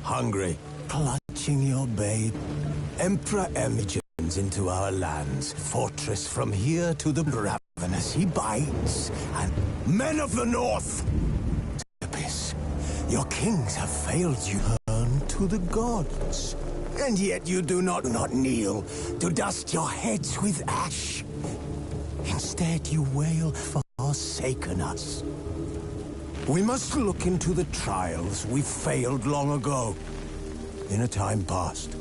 hungry, clutching your babe. Emperor Emigens into our lands, fortress from here to the ravenous he bites, and men of the north! Abyss, your kings have failed you. Turn to the gods, and yet you do not kneel to dust your heads with ash. Instead you wail, forsaken us. We must look into the trials we failed long ago. In a time past,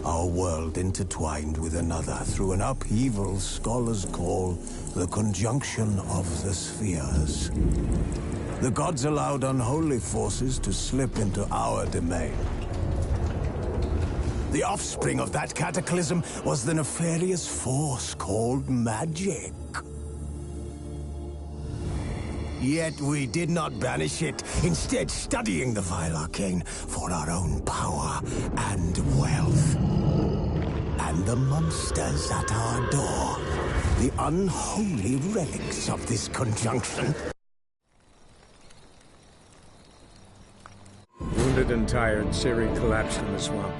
our world intertwined with another through an upheaval scholars call the conjunction of the spheres. The gods allowed unholy forces to slip into our domain. The offspring of that cataclysm was the nefarious force called magic. Yet we did not banish it, instead studying the vile arcane for our own power and wealth. And the monsters at our door, the unholy relics of this conjunction. Wounded and tired, Ciri collapsed in the swamp.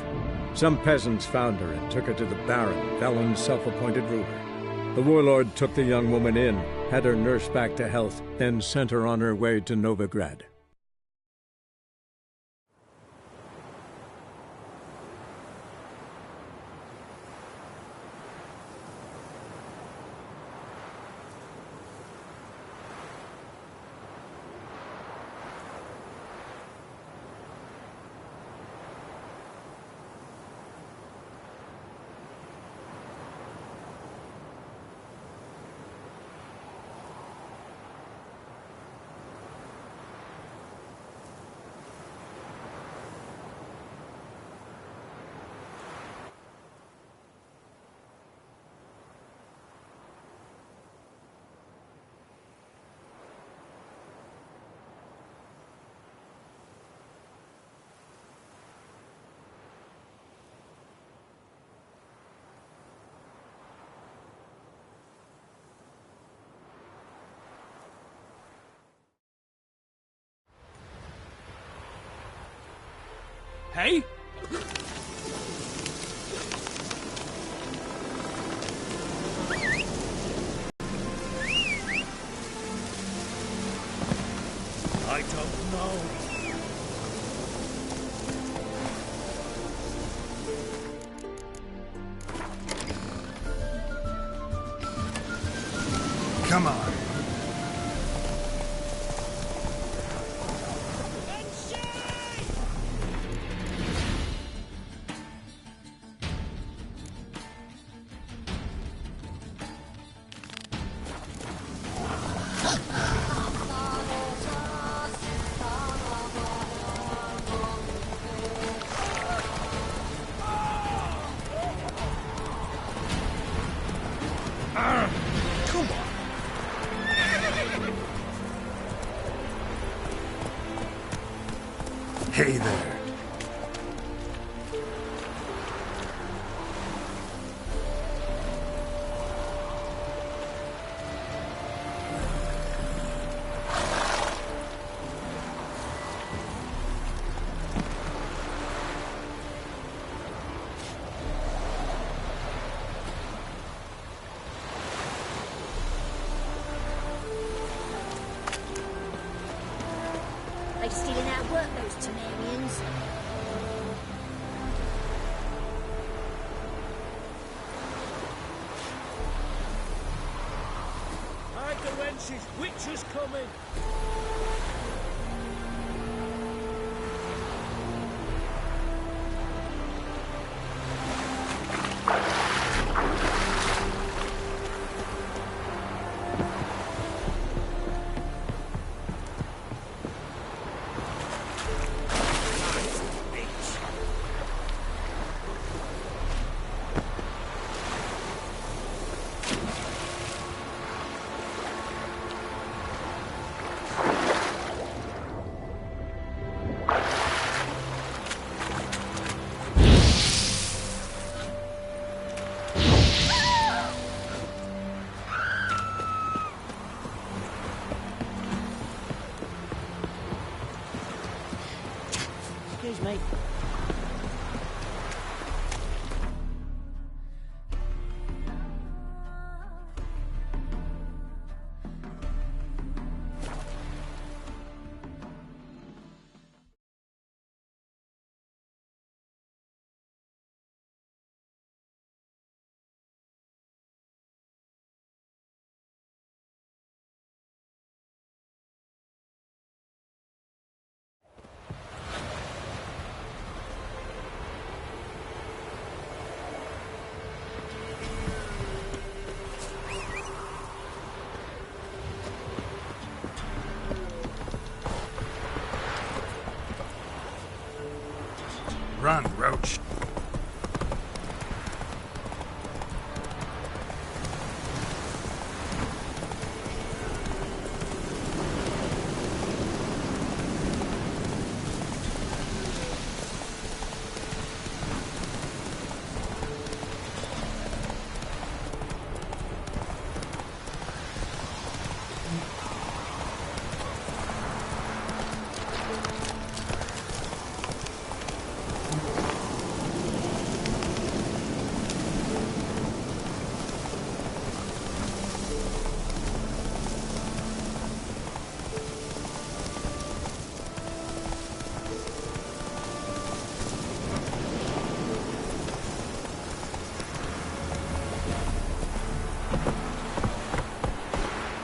Some peasants found her and took her to the Baron, Velen's self-appointed ruler. The warlord took the young woman in, had her nursed back to health, then sent her on her way to Novigrad. Hey? I don't know. Come on. Hey there. They stealing our work, those Temerians. Hide the wenches, witches coming! Excuse me. Run, Roach.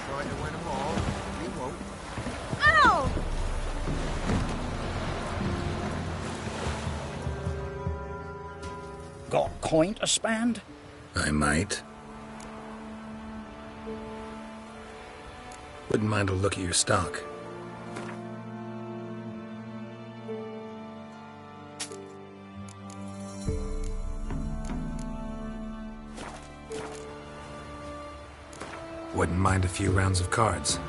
Trying to win them all. We won't. Ow! Got coin to spend? I might. Wouldn't mind a look at your stock. Wouldn't mind a few rounds of cards.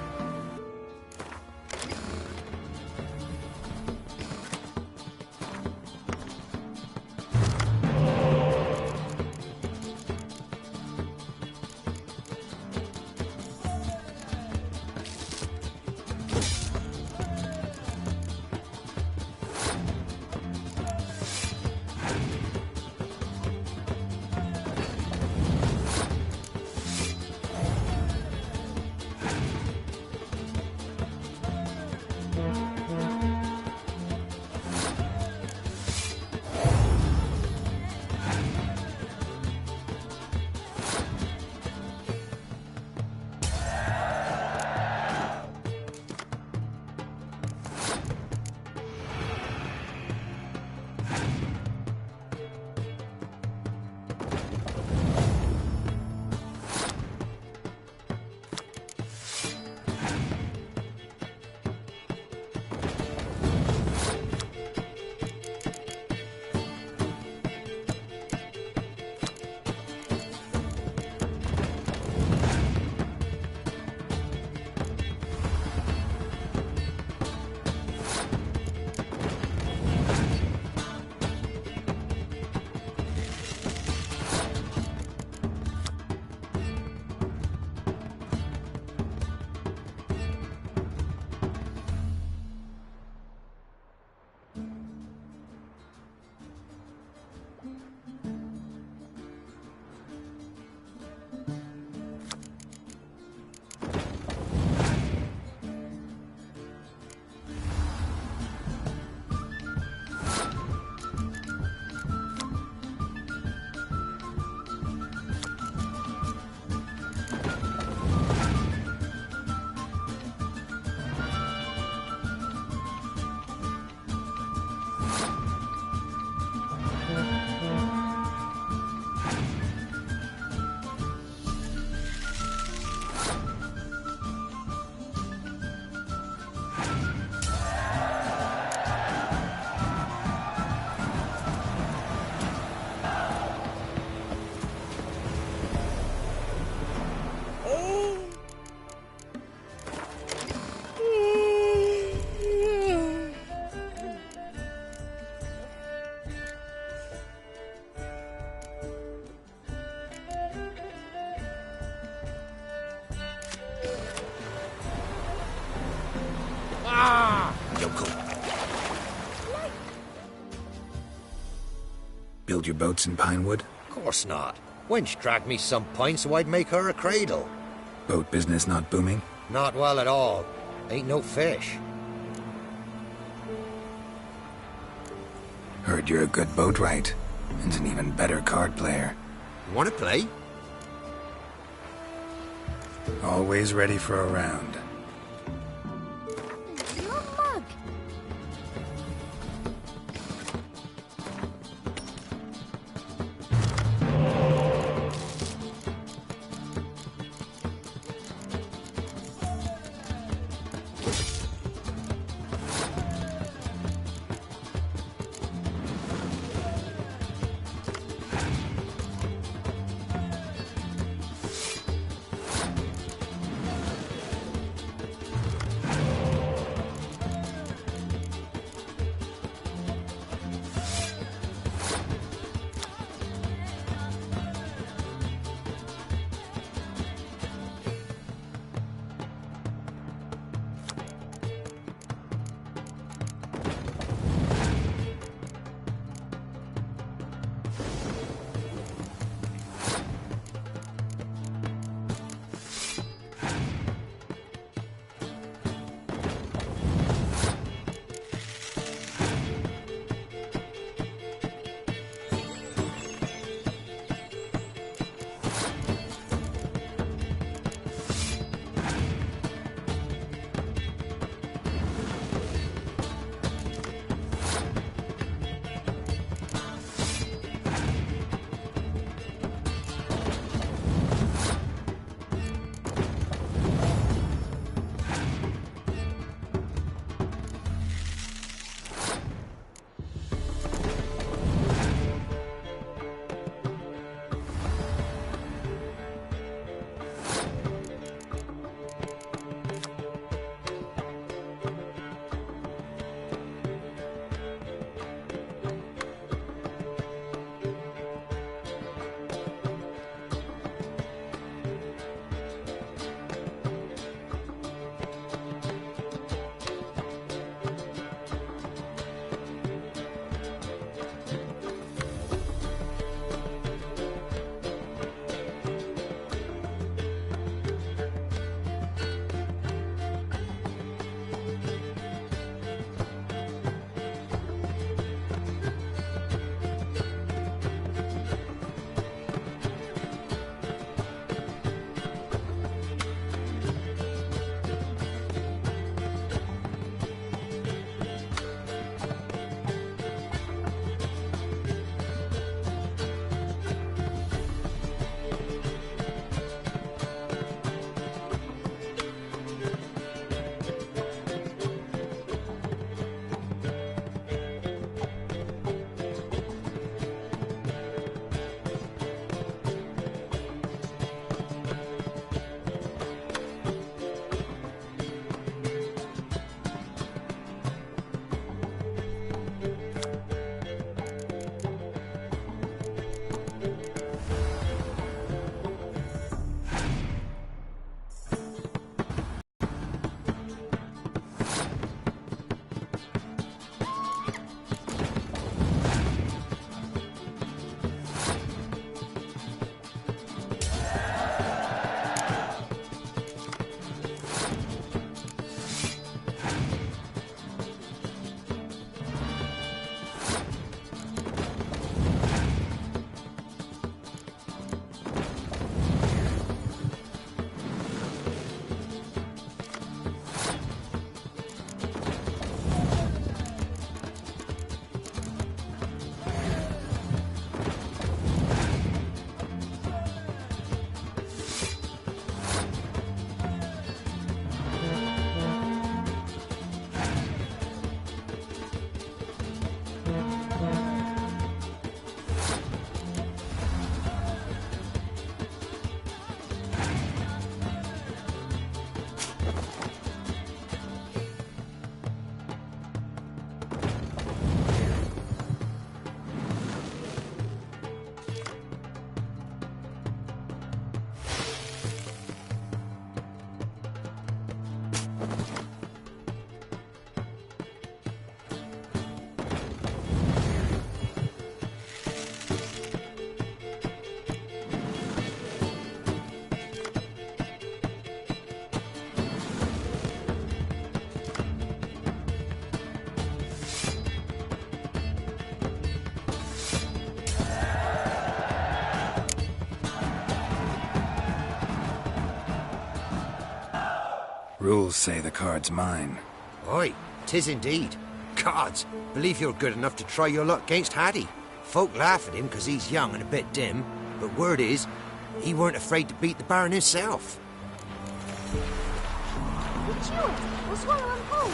build your boats in Pinewood? Course not. Wench dragged me some pine so I'd make her a cradle. Boat business not booming? Not well at all. Ain't no fish. Heard you're a good boatwright, and an even better card player. You wanna play? Always ready for a round. Your mug. Rules say the card's mine. Aye, 'tis indeed. Gods, believe you're good enough to try your luck against Hattie. Folk laugh at him 'cause he's young and a bit dim, but word is, he weren't afraid to beat the Baron himself. It's yours. We'll swallow him whole.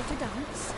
To dance.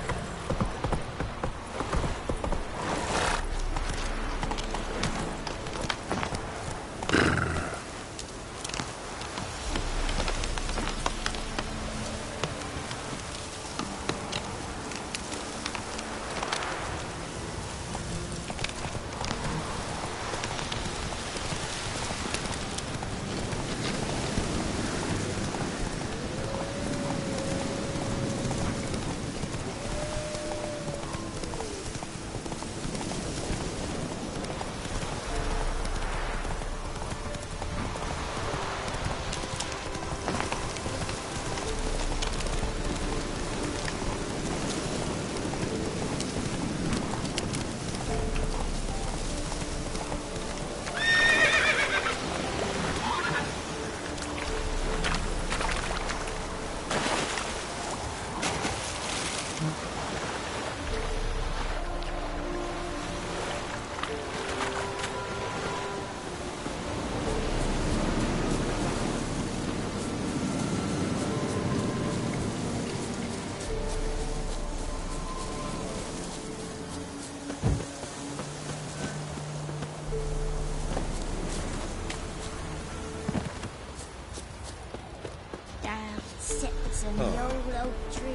Sits in the old oak tree.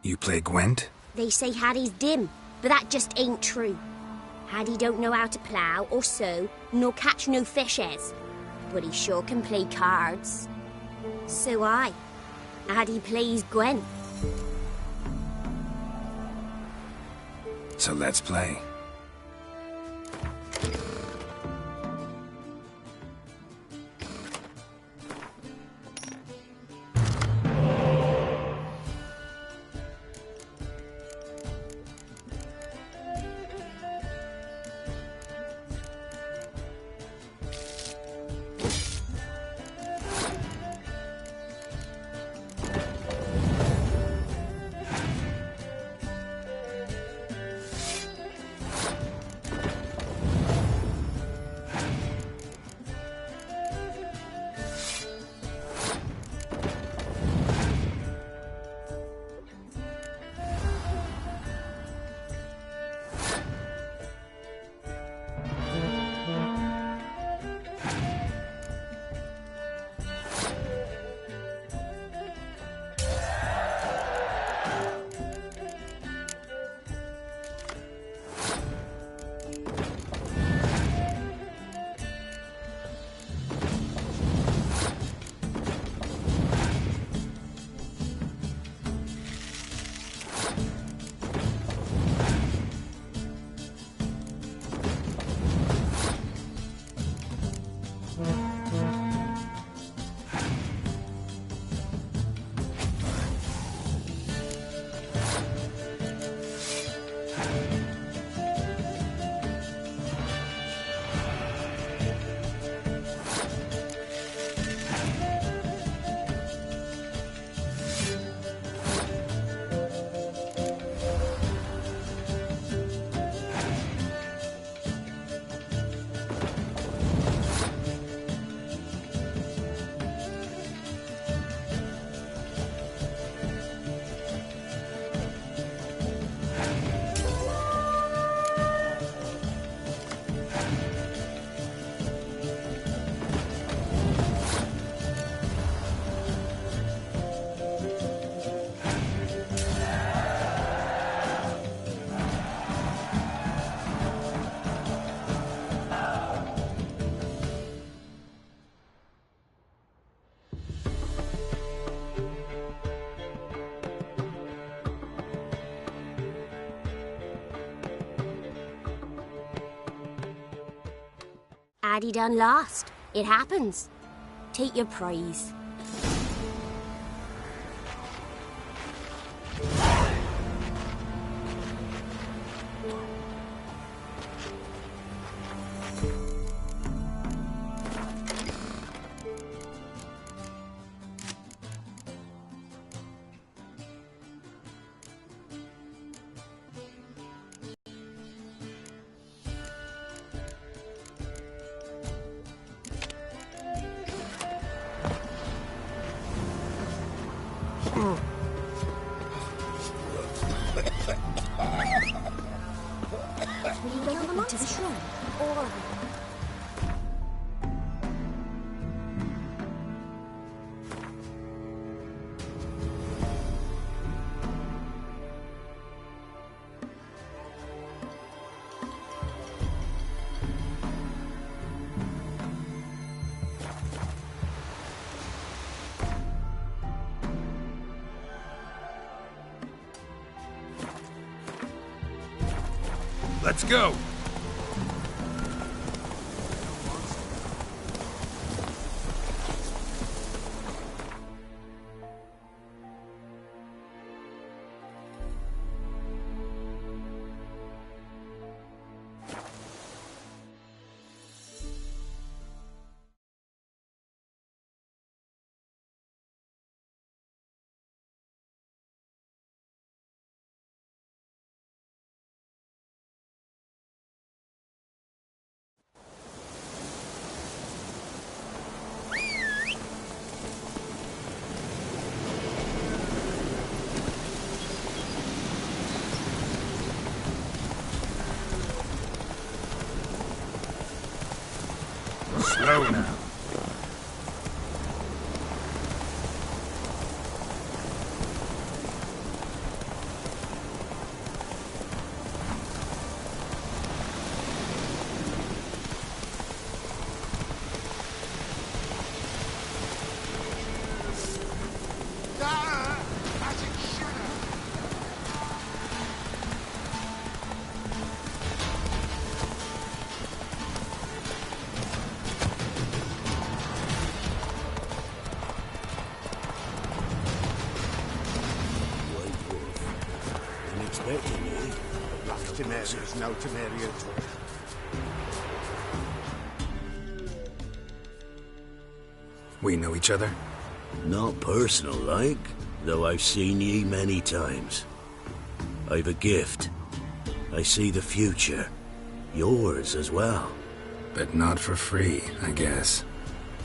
You play Gwent? They say Hattie's dim, but that just ain't true. Hattie don't know how to plough or sow, nor catch no fishes. But he sure can play cards. So Hattie plays Gwent. So let's play. Addy done lost. It happens. Take your prize. To the shrine. Or... Let's go! Slow now. Temeria's no Temeria at all. We know each other? Not personal like, though I've seen ye many times. I've a gift. I see the future. Yours as well. But not for free, I guess.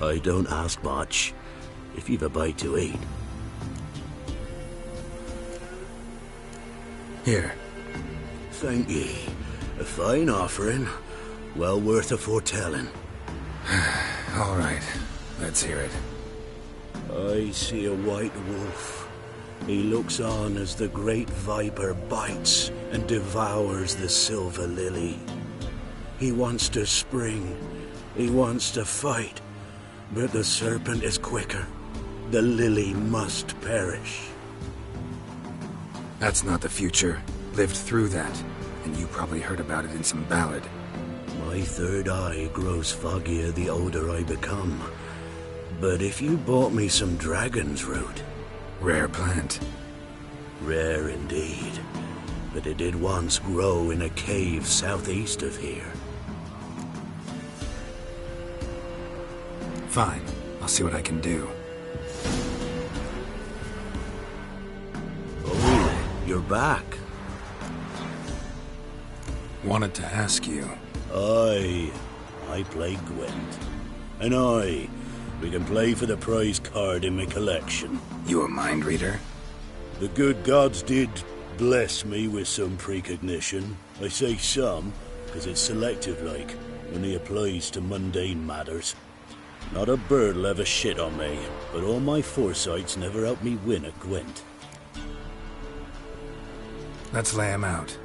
I don't ask much, if you've a bite to eat. Here. Thank ye. A fine offering. Well worth a foretelling. All right. Let's hear it. I see a white wolf. He looks on as the great viper bites and devours the silver lily. He wants to spring. He wants to fight. But the serpent is quicker. The lily must perish. That's not the future. Lived through that, and you probably heard about it in some ballad. My third eye grows foggier the older I become. But if you bought me some dragon's root... Rare plant. Rare indeed. But it did once grow in a cave southeast of here. Fine. I'll see what I can do. Oh, you're back. Wanted to ask you. I play Gwent. And we can play for the prize card in my collection. You a mind reader? The good gods did bless me with some precognition. I say some, because it's selective like, when he applies to mundane matters. Not a bird'll ever shit on me, but all my foresight's never helped me win at Gwent. Let's lay him out.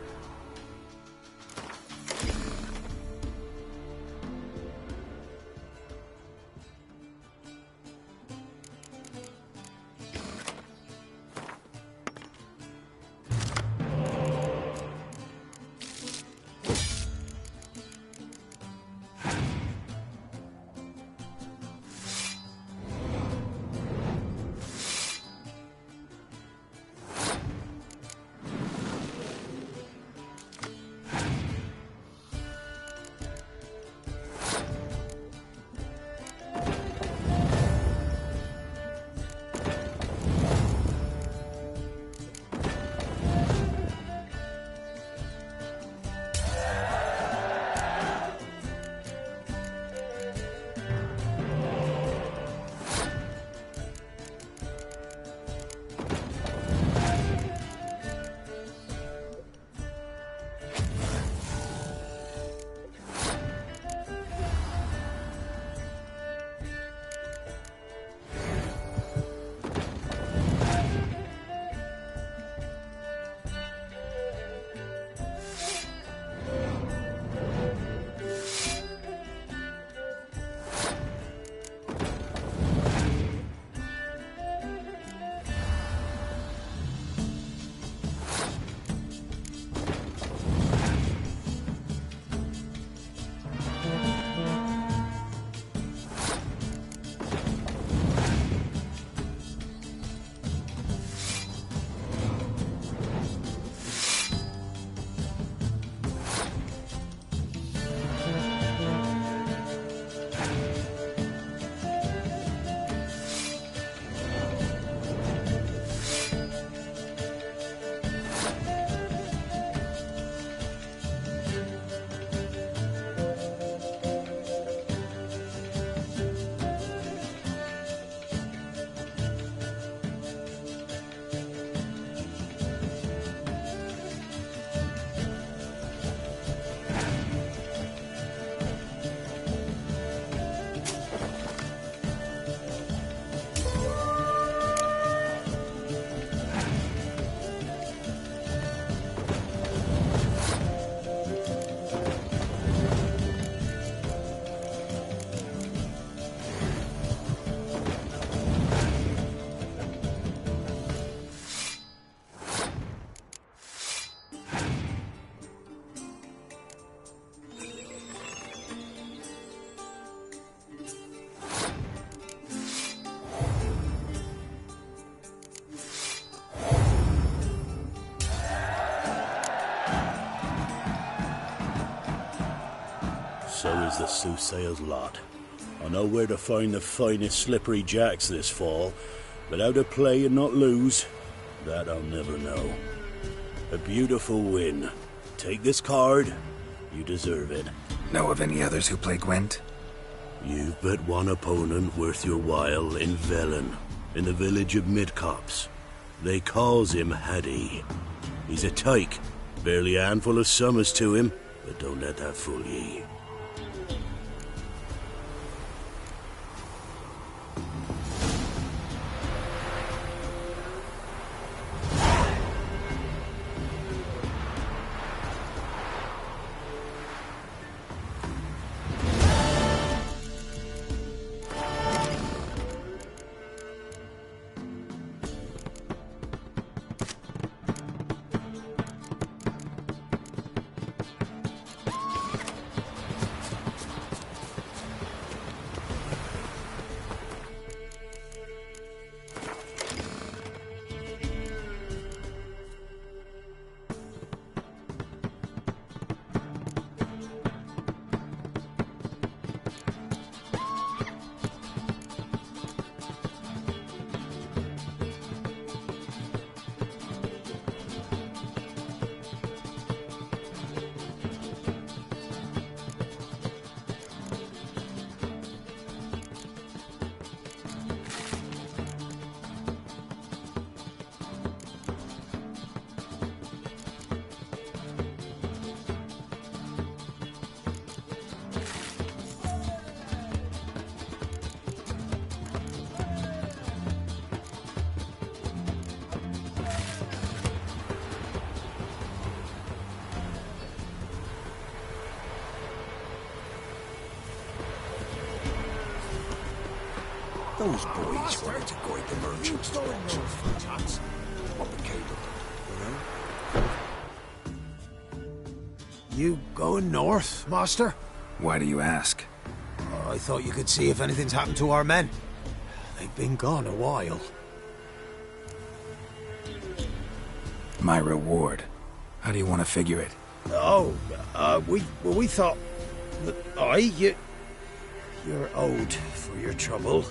so is the soothsayer's lot. I know where to find the finest slippery jacks this fall, but how to play and not lose, that I'll never know. A beautiful win. Take this card. You deserve it. Know of any others who play Gwent? You've but one opponent worth your while in Velen, in the village of Midcops. They calls him Haddy. He's a tyke. Barely a handful of summers to him, but don't let that fool ye. Those boys wanted to guide the merchants to Oxford for chance. What became of them, you going north, master? Why do you ask? I thought you could see if anything's happened to our men. They've been gone a while. My reward. How do you want to figure it? We thought that you're owed for your trouble.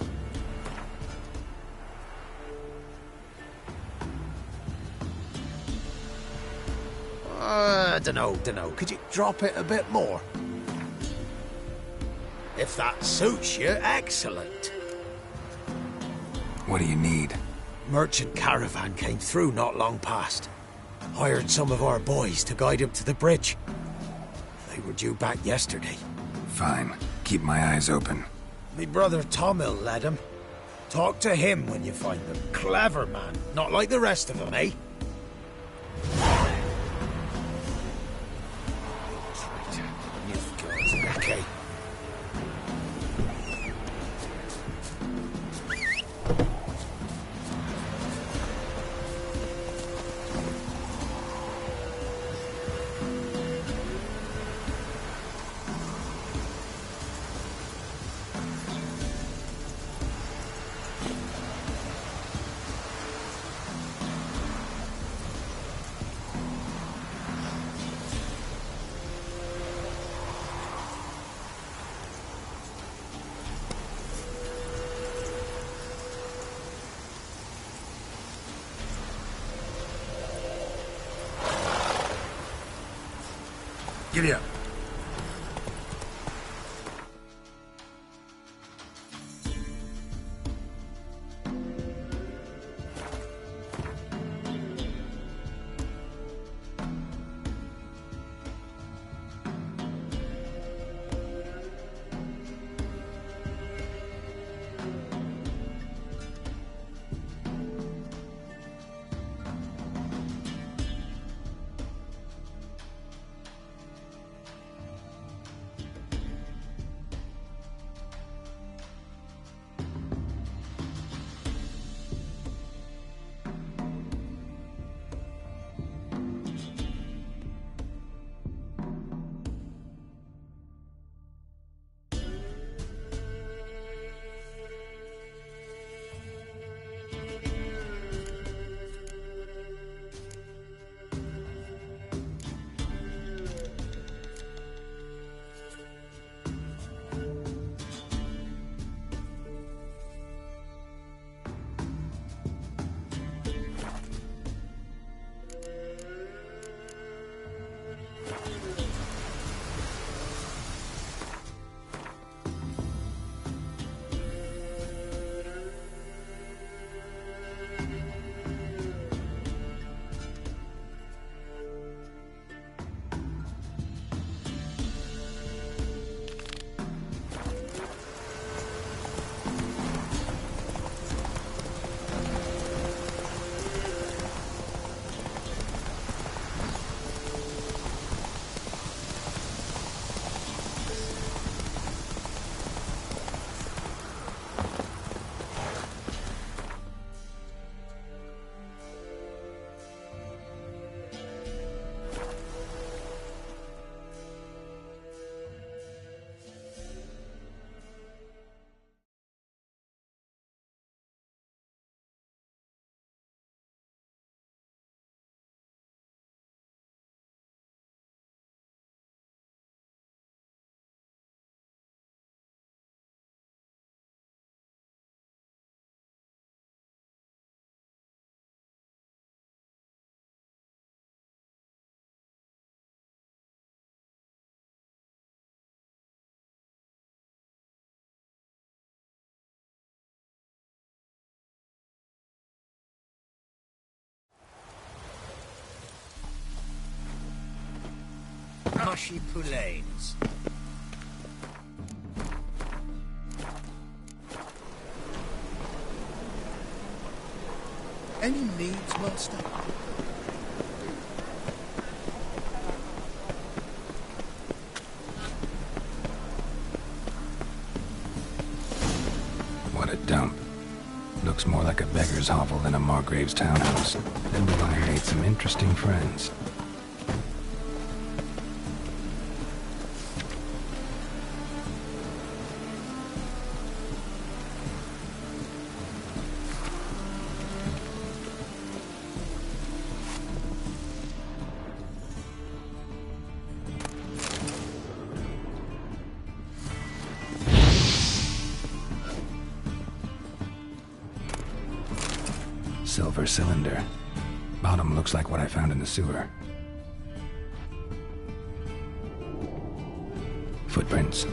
Dunno. Could you drop it a bit more? If that suits you, excellent. What do you need? Merchant caravan came through not long past. Hired some of our boys to guide him to the bridge. They were due back yesterday. Fine. Keep my eyes open. Me brother Tom'll led him. Talk to him when you find them. Clever man. Not like the rest of them, eh? Okay. Giddy up. Mashi Pulanes. Any needs, master? What a dump. Looks more like a beggar's hovel than a Margrave's townhouse. Dandelion made some interesting friends. Silver cylinder. Bottom looks like what I found in the sewer. Footprints.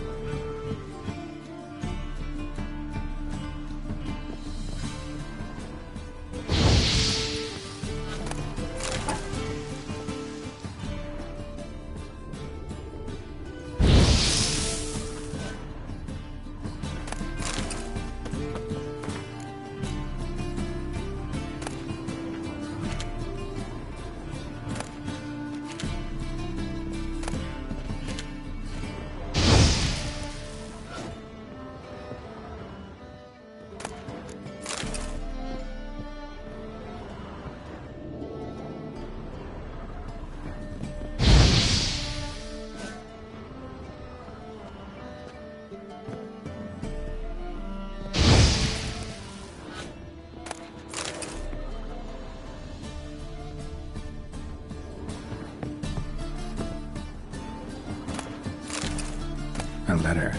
A letter.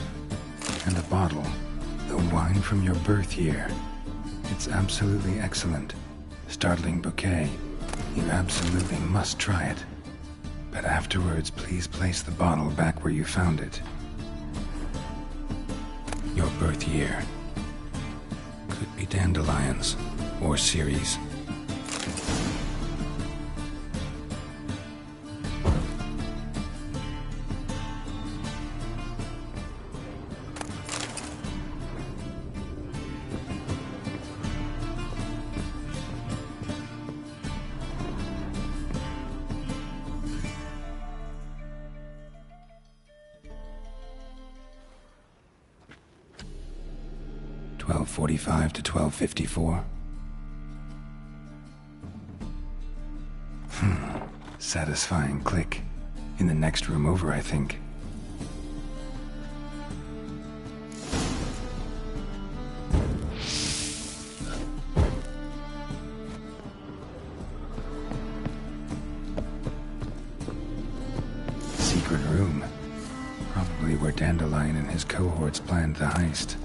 And a bottle. The wine from your birth year. It's absolutely excellent. Startling bouquet. You absolutely must try it. But afterwards, please place the bottle back where you found it. Your birth year. Could be dandelions. Or Ceres. .45 to 12:54. Satisfying click. In the next room over, I think. Secret room. Probably where Dandelion and his cohorts planned the heist.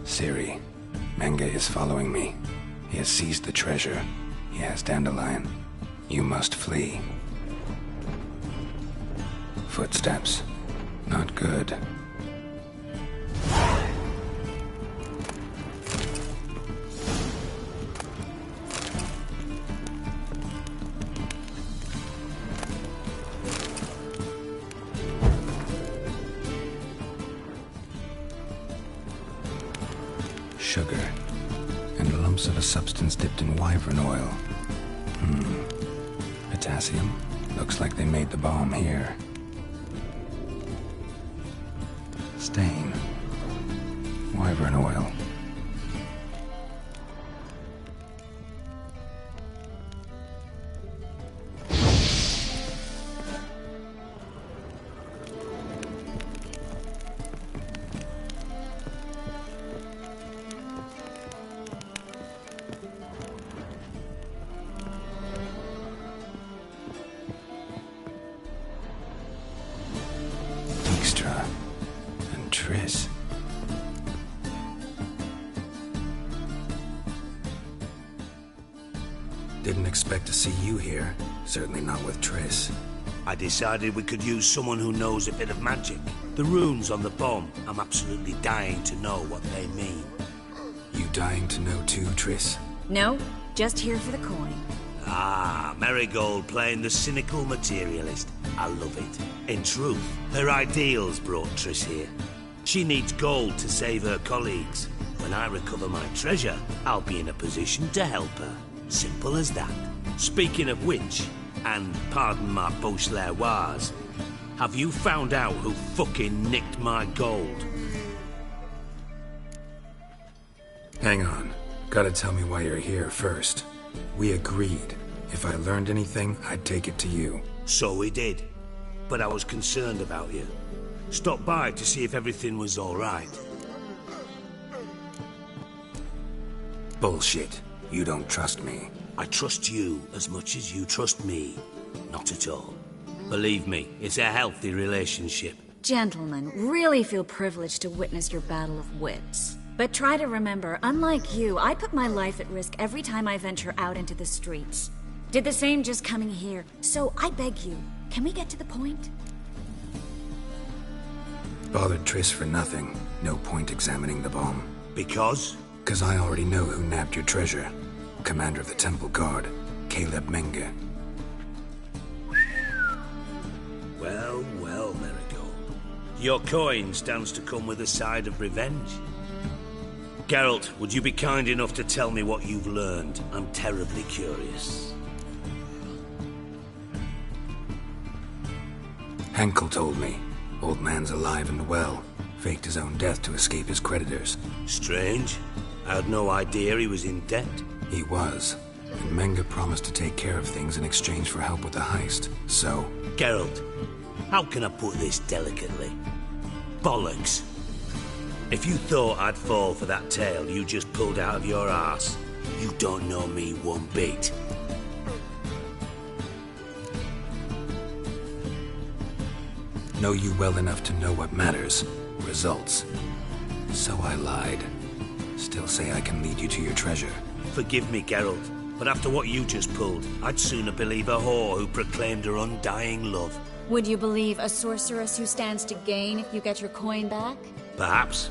Siri, Menge is following me. He has seized the treasure. He has Dandelion. You must flee. Footsteps. Not good. Sugar, and lumps of a substance dipped in wyvern oil. Potassium. Looks like they made the bomb here. Stain. Wyvern oil. And Triss. Didn't expect to see you here. Certainly not with Triss. I decided we could use someone who knows a bit of magic. The runes on the bomb, I'm absolutely dying to know what they mean. You dying to know too, Triss? No, just here for the coin. Ah, Marigold playing the cynical materialist. I love it. In truth, her ideals brought Triss here. She needs gold to save her colleagues. When I recover my treasure, I'll be in a position to help her. Simple as that. Speaking of which, and pardon my Beauclervois, have you found out who fucking nicked my gold? Hang on. Gotta tell me why you're here first. We agreed. If I learned anything, I'd take it to you. So we did. But I was concerned about you. Stopped by to see if everything was all right. Bullshit. You don't trust me. I trust you as much as you trust me. Not at all. Believe me, it's a healthy relationship. Gentlemen, really feel privileged to witness your battle of wits. But try to remember, unlike you, I put my life at risk every time I venture out into the streets. Did the same just coming here. So I beg you, can we get to the point? Bothered Triss for nothing. No point examining the bomb. Because? 'Cause I already know who nabbed your treasure. Commander of the Temple Guard, Caleb Menge. Well, well, Marigold. Your coin stands to come with a side of revenge. Geralt, would you be kind enough to tell me what you've learned? I'm terribly curious. Henkel told me. Old man's alive and well. Faked his own death to escape his creditors. Strange. I had no idea he was in debt. He was. And Menge promised to take care of things in exchange for help with the heist. So... Geralt, how can I put this delicately? Bollocks. If you thought I'd fall for that tale you just pulled out of your arse, you don't know me one bit. Know you well enough to know what matters. Results. So I lied. Still say I can lead you to your treasure. Forgive me, Geralt, but after what you just pulled, I'd sooner believe a whore who proclaimed her undying love. Would you believe a sorceress who stands to gain if you get your coin back? Perhaps.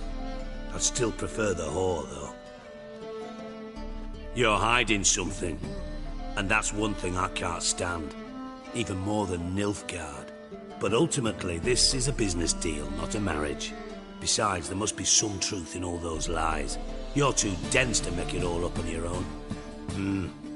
I'd still prefer the whore, though. You're hiding something, and that's one thing I can't stand. Even more than Nilfgaard. But ultimately, this is a business deal, not a marriage. Besides, there must be some truth in all those lies. You're too dense to make it all up on your own.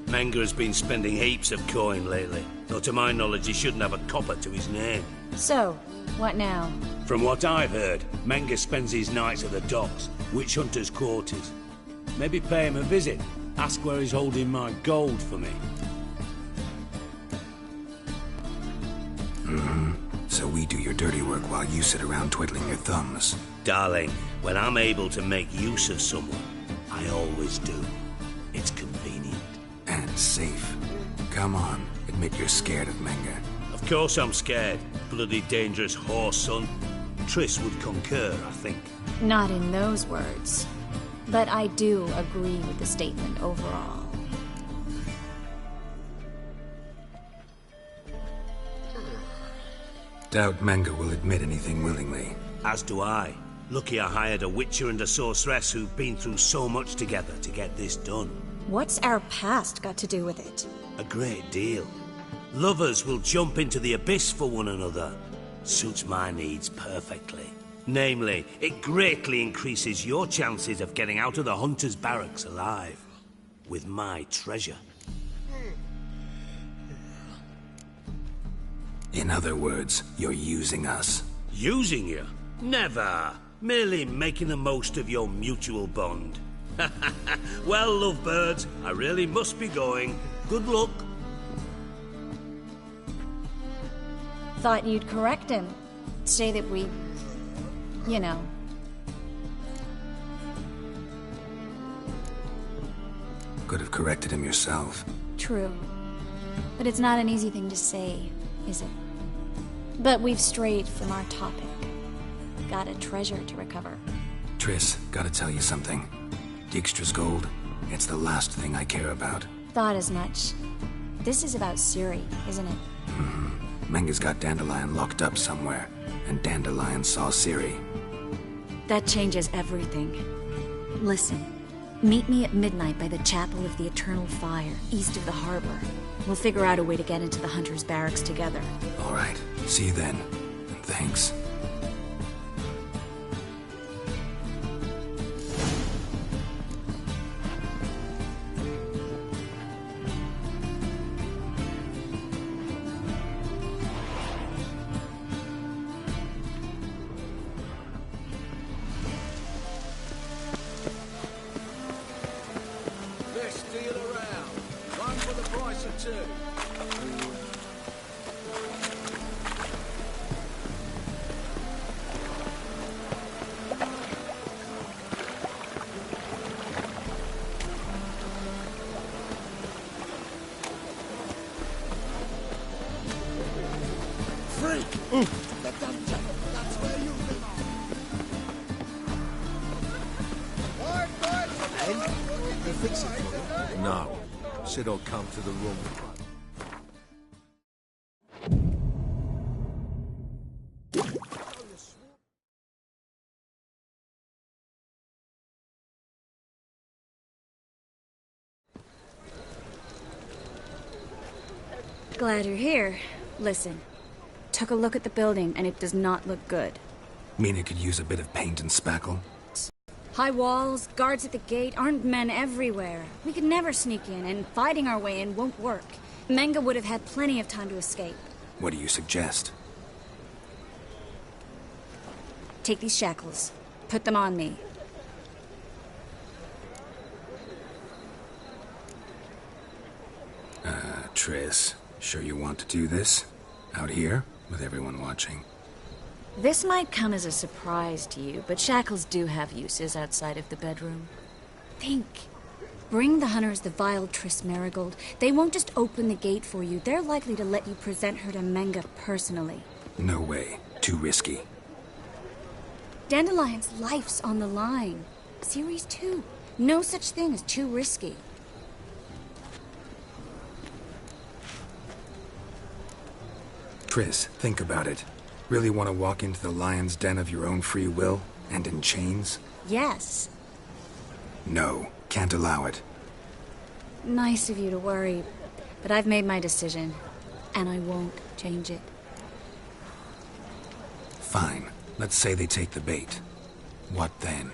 Menge has been spending heaps of coin lately, though to my knowledge he shouldn't have a copper to his name. So, what now? From what I've heard, Menge spends his nights at the docks, witch hunters' quarters. Maybe pay him a visit, ask where he's holding my gold for me. So we do your dirty work while you sit around twiddling your thumbs. Darling, when I'm able to make use of someone, I always do. It's convenient. And safe. Come on, admit you're scared of Menge. Of course I'm scared. Bloody dangerous whore, son. Triss would concur, I think. Not in those words. But I do agree with the statement overall. Doubt Menge will admit anything willingly. As do I. Lucky I hired a witcher and a sorceress who've been through so much together to get this done. What's our past got to do with it? A great deal. Lovers will jump into the abyss for one another. Suits my needs perfectly. Namely, it greatly increases your chances of getting out of the hunter's barracks alive. With my treasure. In other words, you're using us. Using you? Never. Merely making the most of your mutual bond. Well, lovebirds, I really must be going. Good luck. Thought you'd correct him. Say that we... you know. Could have corrected him yourself. True. But it's not an easy thing to say, is it? But we've strayed from our topic. Got a treasure to recover. Triss, gotta tell you something. Dijkstra's gold, it's the last thing I care about. Thought as much. This is about Ciri, isn't it? Menge's got Dandelion locked up somewhere, and Dandelion saw Ciri. That changes everything. Listen, Meet me at midnight by the Chapel of the Eternal Fire, east of the harbor. We'll figure out a way to get into the Hunter's barracks together. All right. See you then. And thanks. Best deal around. One for the price of two. No. Said I'll come to the room. Glad you're here. Listen, took a look at the building and it does not look good. Mean it could use a bit of paint and spackle? High walls, guards at the gate, armed men everywhere. We could never sneak in, and fighting our way in won't work. Menga would have had plenty of time to escape. What do you suggest? Take these shackles. Put them on me. Triss, sure you want to do this? Out here, with everyone watching? This might come as a surprise to you, but shackles do have uses outside of the bedroom. Think. Bring the hunters the vile Triss Marigold. They won't just open the gate for you. They're likely to let you present her to Menga personally. No way. Too risky. Dandelion's life's on the line. Series 2. No such thing as too risky. Triss, think about it. Really want to walk into the lion's den of your own free will, and in chains? Yes. No, can't allow it. Nice of you to worry, but I've made my decision, and I won't change it. Fine. Let's say they take the bait. What then?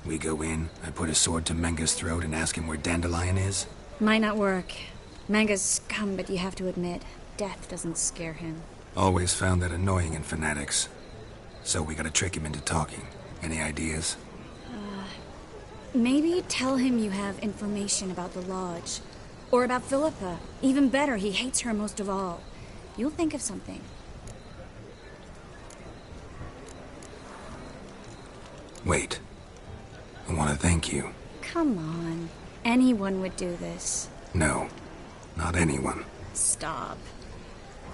We go in, I put a sword to Menga's throat and ask him where Dandelion is? Might not work. Menga's scum, but you have to admit, death doesn't scare him. Always found that annoying in fanatics. So we gotta trick him into talking. Any ideas? Maybe tell him you have information about the Lodge. Or about Philippa. Even better, he hates her most of all. You'll think of something. Wait. I want to thank you. Come on. Anyone would do this. No. Not anyone. Stop.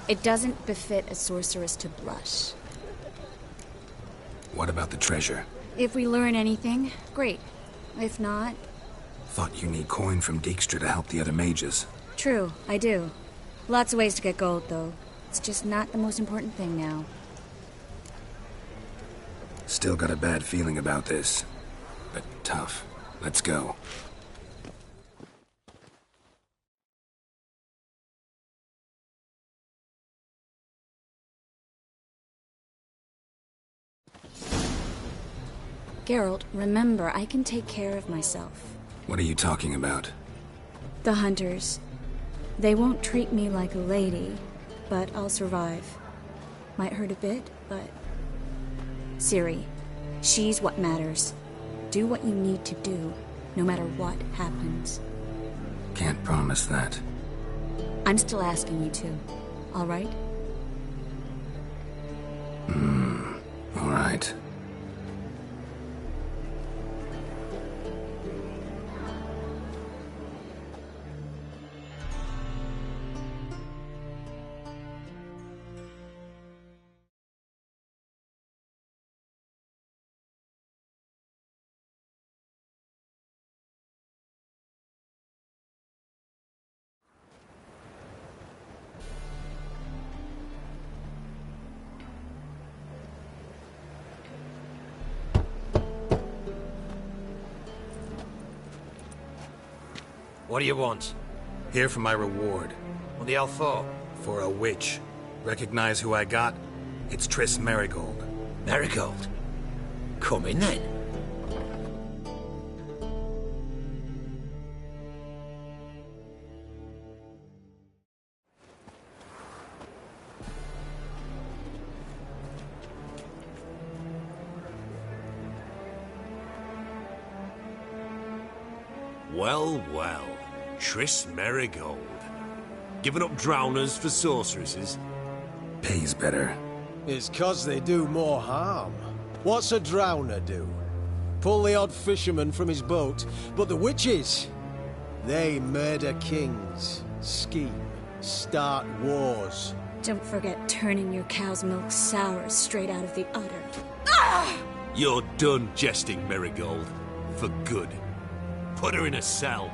It doesn't befit a sorceress to blush. What about the treasure? If we learn anything, great. If not... Thought you need coin from Dijkstra to help the other mages. True, I do. Lots of ways to get gold, though. It's just not the most important thing now. Still got a bad feeling about this. But tough. Let's go. Geralt, remember, I can take care of myself. What are you talking about? The hunters. They won't treat me like a lady, but I'll survive. Might hurt a bit, but... Ciri, she's what matters. Do what you need to do, no matter what happens. Can't promise that. I'm still asking you to, all right? All right. What do you want? Here for my reward. What the hell for? For a witch. Recognize who I got? It's Triss Merigold. Marigold? Come in then. Well, well. Triss Merigold. Giving up drowners for sorceresses? Pays better. It's 'cause they do more harm. What's a drowner do? Pull the odd fisherman from his boat. But the witches, they murder kings, scheme, start wars. Don't forget turning your cow's milk sour straight out of the udder. You're done jesting, Merigold. For good. Put her in a cell.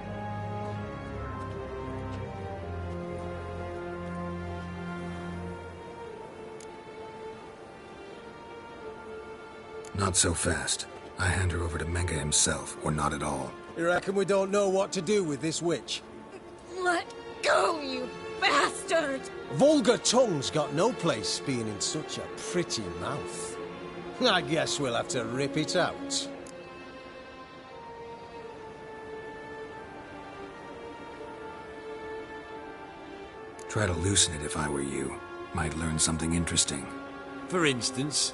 Not so fast. I hand her over to Menga himself, or not at all. You reckon we don't know what to do with this witch? Let go, you bastard! Vulgar tongue's got no place being in such a pretty mouth. I guess we'll have to rip it out. Try to loosen it if I were you. Might learn something interesting. For instance?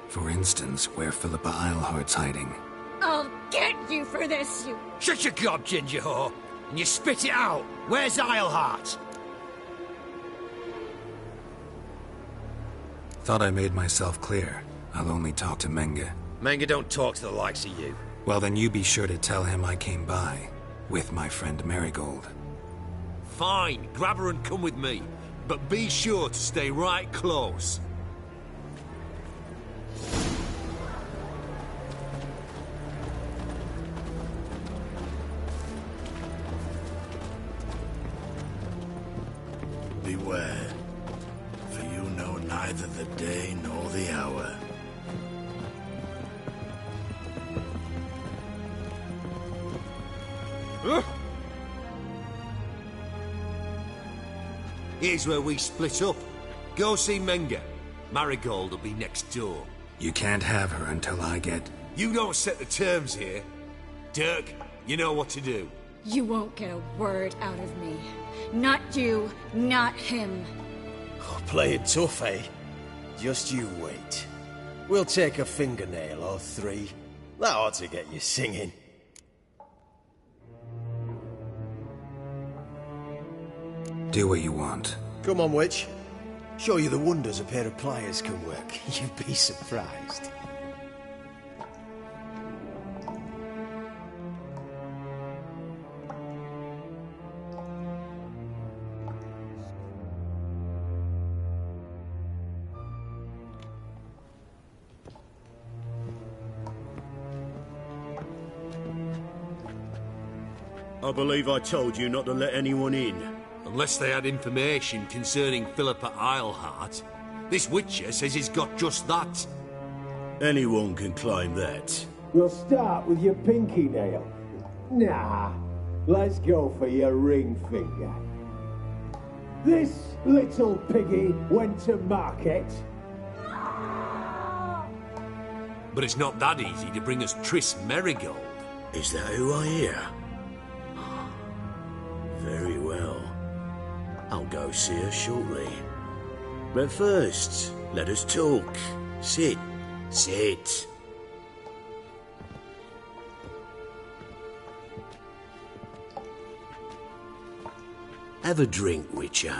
For instance, where Philippa Eilhart's hiding. I'll get you for this, you... Shut your gob, ginger whore, and you spit it out. Where's Eilhart? Thought I made myself clear. I'll only talk to Menga. Menga don't talk to the likes of you. Well, then you be sure to tell him I came by. With my friend Merigold. Fine, grab her and come with me. But be sure to stay right close. Beware, for you know neither the day nor the hour. Here's where we split up. Go see Menga. Marigold will be next door. You can't have her until I get... You don't set the terms here. Dirk, you know what to do. You won't get a word out of me. Not you, not him. Oh, play it tough, eh? Just you wait. We'll take a fingernail or three. That ought to get you singing. Do what you want. Come on, witch. Show you the wonders a pair of pliers can work. You'd be surprised. I believe I told you not to let anyone in. Unless they had information concerning Philippa Eilhart. This witcher says he's got just that. Anyone can claim that. We'll start with your pinky nail. Nah, let's go for your ring finger. This little piggy went to market. But it's not that easy to bring us Triss Merigold. Is that who I hear? Very well. I'll go see her shortly. But first, let us talk. Sit. Sit. Have a drink, Witcher.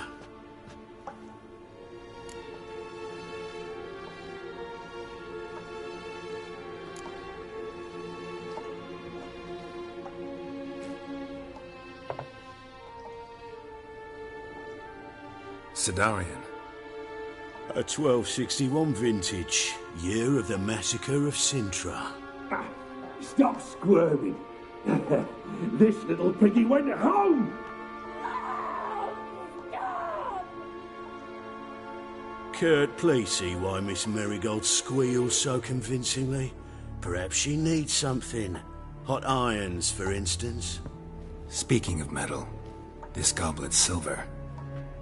Sidarian. A 1261 vintage, year of the massacre of Sintra. Stop squirming. This little piggy went home. Kurt, please see why Miss Merigold squeals so convincingly. Perhaps she needs something. Hot irons, for instance. Speaking of metal, this goblet's silver.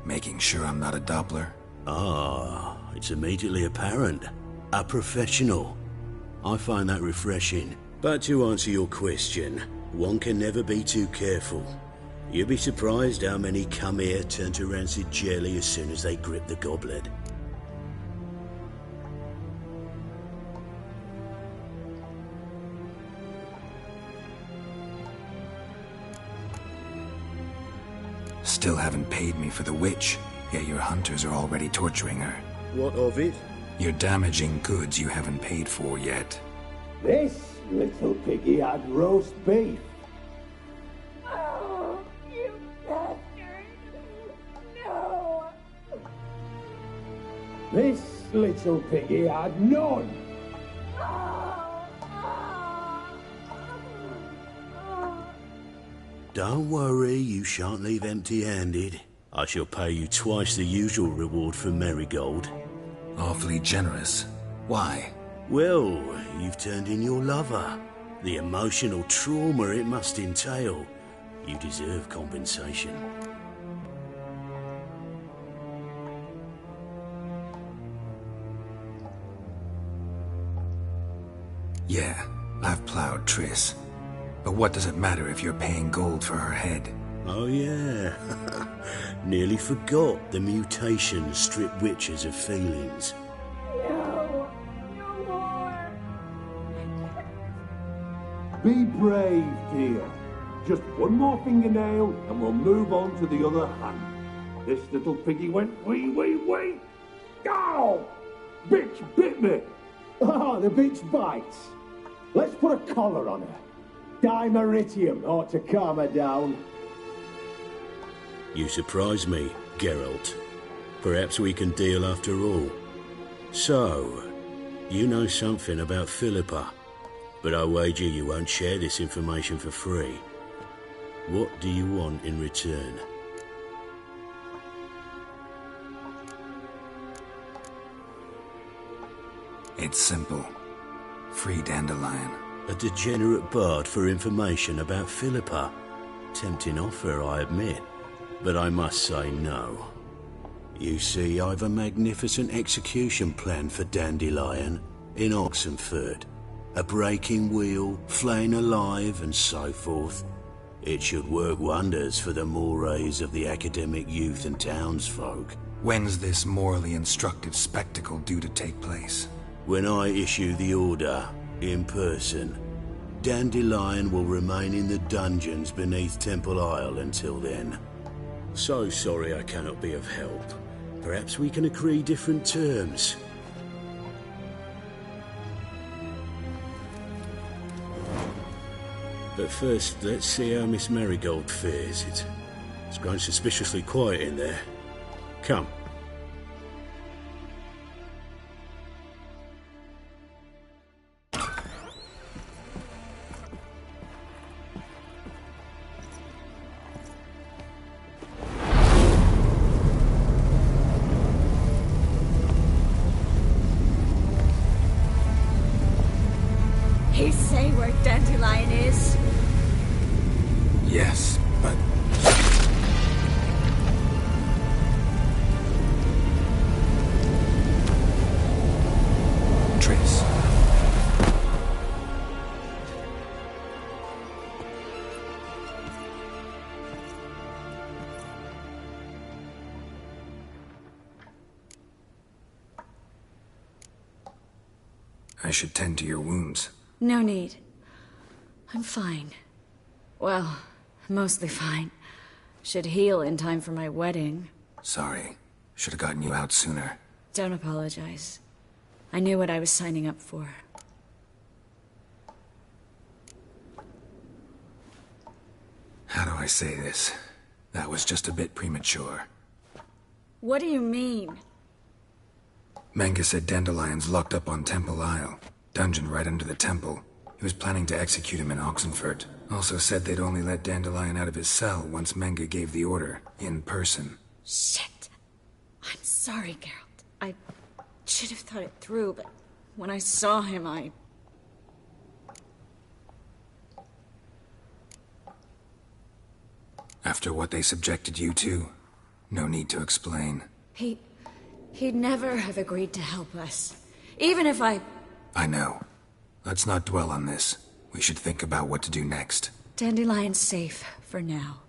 Making sure I'm not a Doppler? Ah, it's immediately apparent. A professional. I find that refreshing. But to answer your question, one can never be too careful. You'd be surprised how many come here turn to rancid jelly as soon as they grip the goblet. Still haven't paid me for the witch, yet your hunters are already torturing her. What of it? You're damaging goods you haven't paid for yet. This little piggy had roast beef. Oh, you bastard! No! This little piggy had none. Don't worry, you shan't leave empty-handed. I shall pay you twice the usual reward for Marigold. Awfully generous. Why? Well, you've turned in your lover. The emotional trauma it must entail. You deserve compensation. Yeah, I've plowed Triss. But what does it matter if you're paying gold for her head? Oh yeah. Nearly forgot the mutations strip witches of feelings. No! No more! Be brave, dear. Just one more fingernail and we'll move on to the other hand. This little piggy went wee. Ow! Bitch bit me! Ah, the bitch bites. Let's put a collar on her. Dimeritium ought to calm her down. You surprise me, Geralt. Perhaps we can deal after all. So, you know something about Philippa, but I wager you won't share this information for free. What do you want in return? It's simple. Free Dandelion. A degenerate bard for information about Philippa. Tempting offer, I admit, but I must say no. You see, I've a magnificent execution plan for Dandelion in Oxenford. A breaking wheel, flaying alive, and so forth. It should work wonders for the mores of the academic youth and townsfolk. When's this morally instructive spectacle due to take place? When I issue the order, in person. Dandelion will remain in the dungeons beneath Temple Isle until then. So sorry I cannot be of help. Perhaps we can agree different terms. But first, let's see how Miss Marigold fares. It's grown suspiciously quiet in there. Come. He say where Dandelion is? Yes, but... Triss. I should tend to your wounds. No need. I'm fine. Well, mostly fine. Should heal in time for my wedding. Sorry. Should have gotten you out sooner. Don't apologize. I knew what I was signing up for. How do I say this? That was just a bit premature. What do you mean? Manga said Dandelion's locked up on Temple Isle. Dungeon right under the temple. He was planning to execute him in Oxenford. Also said they'd only let Dandelion out of his cell once Manga gave the order, in person. Shit. I'm sorry, Geralt. I should have thought it through, but when I saw him, I... After what they subjected you to, no need to explain. He'd never have agreed to help us. Even if I know. Let's not dwell on this. We should think about what to do next. Dandelion's safe, for now.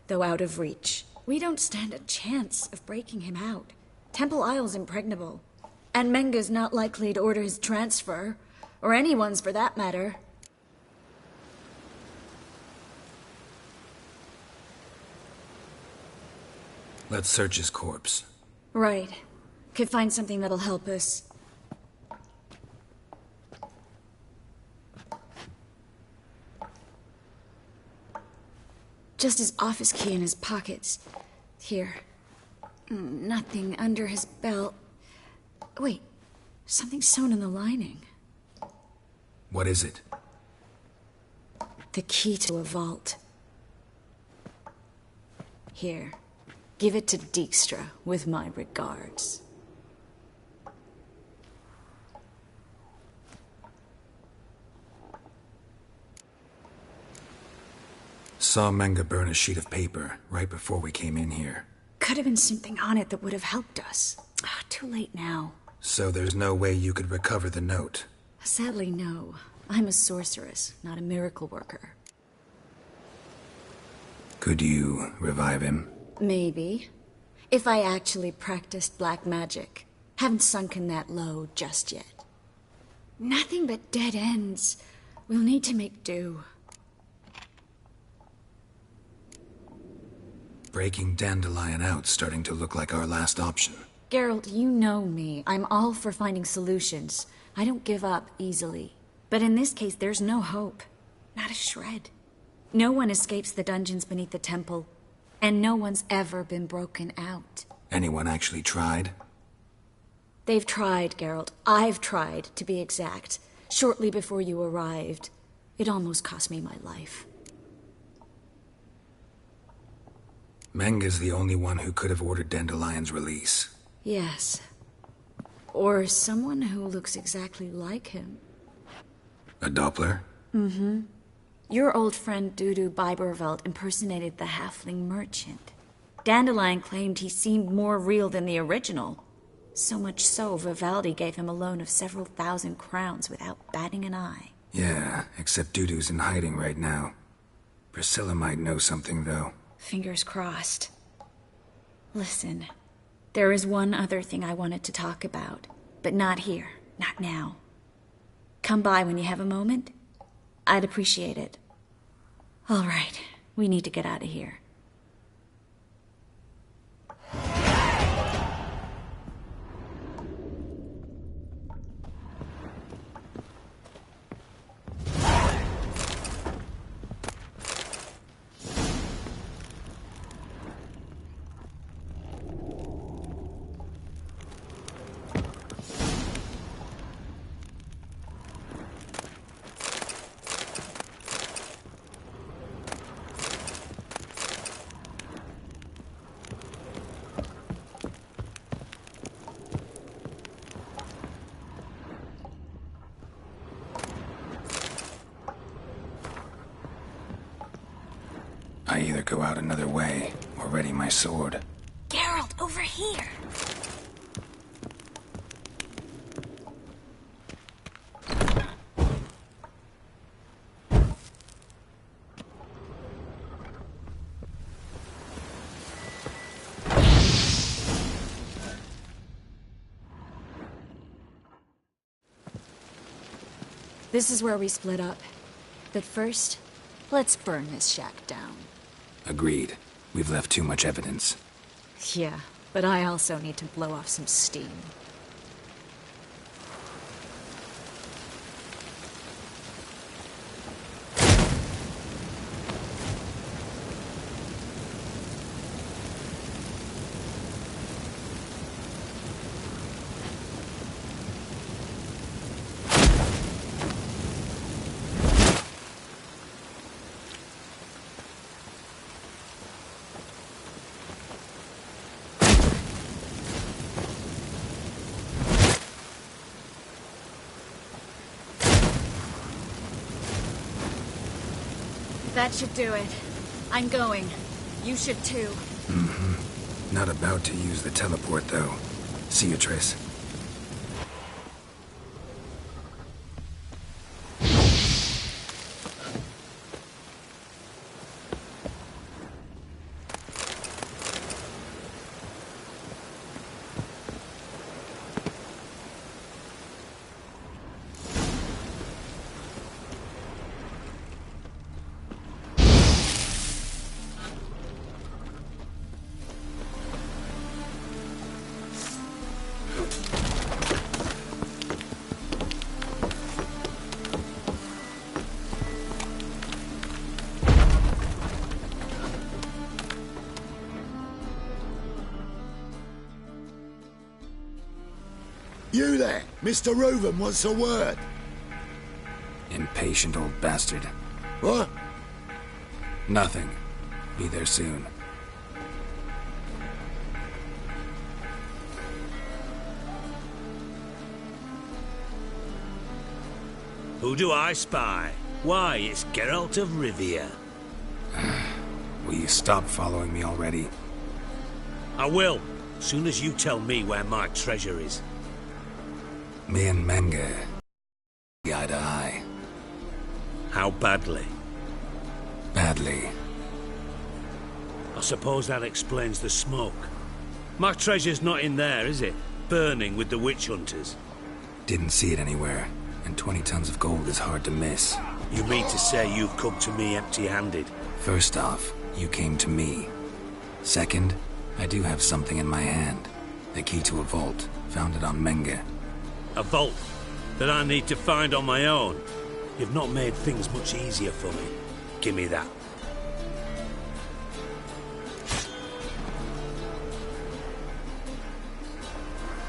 Though out of reach. We don't stand a chance of breaking him out. Temple Isle's impregnable. And Menga's not likely to order his transfer. Or anyone's, for that matter. Let's search his corpse. Right. Could find something that'll help us. Just his office key in his pockets. Here. Nothing under his belt. Wait. Something sewn in the lining. What is it? The key to a vault. Here. Give it to Dijkstra, with my regards. Saw Menga burn a sheet of paper right before we came in here. Could have been something on it that would have helped us. Too late now. So there's no way you could recover the note? Sadly, no. I'm a sorceress, not a miracle worker. Could you revive him? Maybe. If I actually practiced black magic. Haven't sunken that low just yet. Nothing but dead ends. We'll need to make do. Breaking Dandelion out's starting to look like our last option. Geralt, you know me. I'm all for finding solutions. I don't give up easily. But in this case, there's no hope. Not a shred. No one escapes the dungeons beneath the temple. And no one's ever been broken out. Anyone actually tried? They've tried, Geralt. I've tried, to be exact. Shortly before you arrived. It almost cost me my life. Menga's the only one who could have ordered Dandelion's release. Yes. Or someone who looks exactly like him. A Doppler? Mm-hmm. Your old friend Dudu Biberveld impersonated the halfling merchant. Dandelion claimed he seemed more real than the original. So much so, Vivaldi gave him a loan of several thousand crowns without batting an eye. Yeah, except Dudu's in hiding right now. Priscilla might know something, though. Fingers crossed. Listen, there is one other thing I wanted to talk about, but not here, not now. Come by when you have a moment. I'd appreciate it. All right, we need to get out of here. I either go out another way, or ready my sword. Geralt, over here! This is where we split up. But first, let's burn this shack down. Agreed. We've left too much evidence. Yeah, but I also need to blow off some steam. That should do it. I'm going. You should too. Mm-hmm. Not about to use the teleport, though. See you, Triss. You there! Mr. Reuven wants a word. Impatient old bastard. What? Nothing. Be there soon. Who do I spy? Why, it's Geralt of Rivia. Will you stop following me already? I will, soon as you tell me where my treasure is. Me and Menge, eye to eye. How badly? Badly. I suppose that explains the smoke. My treasure's not in there, is it? Burning with the witch hunters. Didn't see it anywhere, and 20 tons of gold is hard to miss. You mean to say you've come to me empty-handed? First off, you came to me. Second, I do have something in my hand. The key to a vault, founded on Menge. A vault that I need to find on my own. You've not made things much easier for me. Give me that.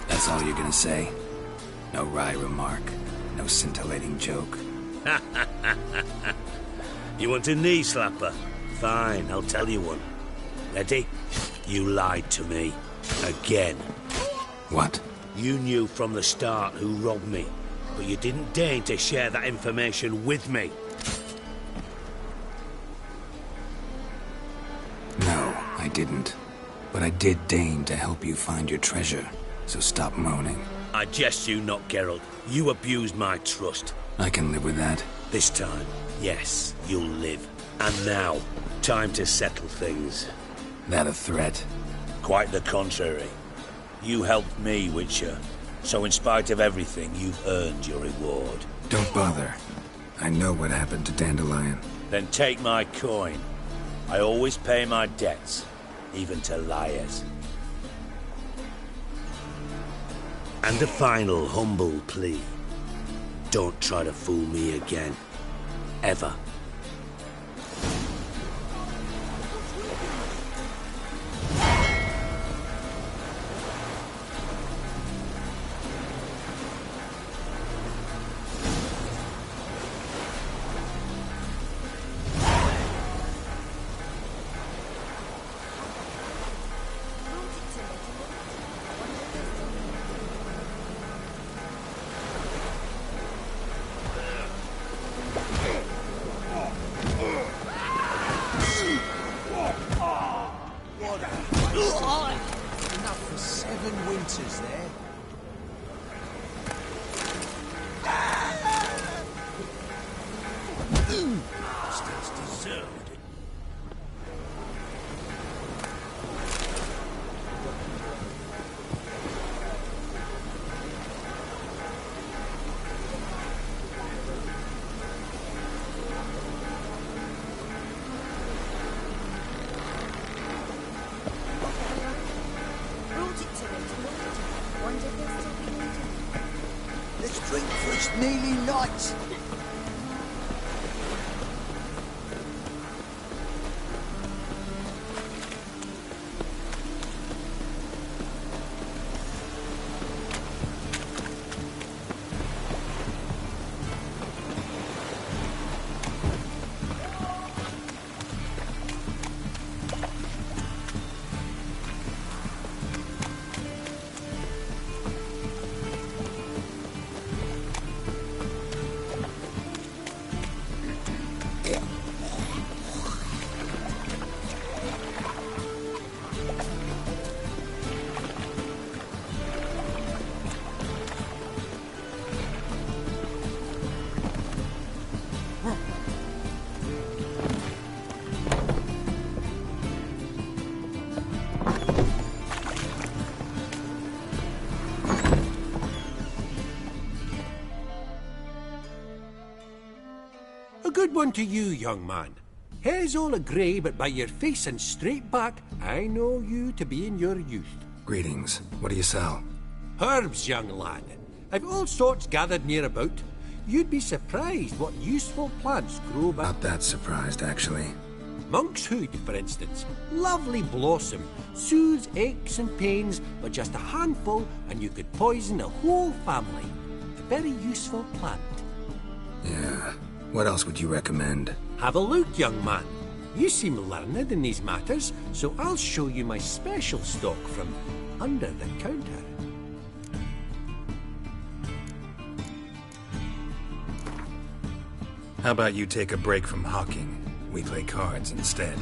That's all you're gonna say? No wry remark, no scintillating joke. You want a knee slapper? Fine, I'll tell you one. Ready? You lied to me. Again. What? You knew from the start who robbed me, but you didn't deign to share that information with me. No, I didn't. But I did deign to help you find your treasure, so stop moaning. I jest you not, Geralt. You abused my trust. I can live with that. This time, yes, you'll live. And now, time to settle things. That a threat? Quite the contrary. You helped me, Witcher. So in spite of everything, you've earned your reward. Don't bother. I know what happened to Dandelion. Then take my coin. I always pay my debts, even to liars. And a final humble plea. Don't try to fool me again. Ever. Enough for 7 winters there. Bastards deserved it. Let's drink for it's nearly night. A good one to you, young man. Hair's all a-grey, but by your face and straight back, I know you to be in your youth. Greetings. What do you sell? Herbs, young lad. I've all sorts gathered near about. You'd be surprised what useful plants grow by... Not that surprised, actually. Monk's hood, for instance. Lovely blossom. Soothes aches and pains, but just a handful and you could poison a whole family. A very useful plant. Yeah. What else would you recommend? Have a look, young man. You seem learned in these matters, so I'll show you my special stock from under the counter. How about you take a break from hawking? We play cards instead.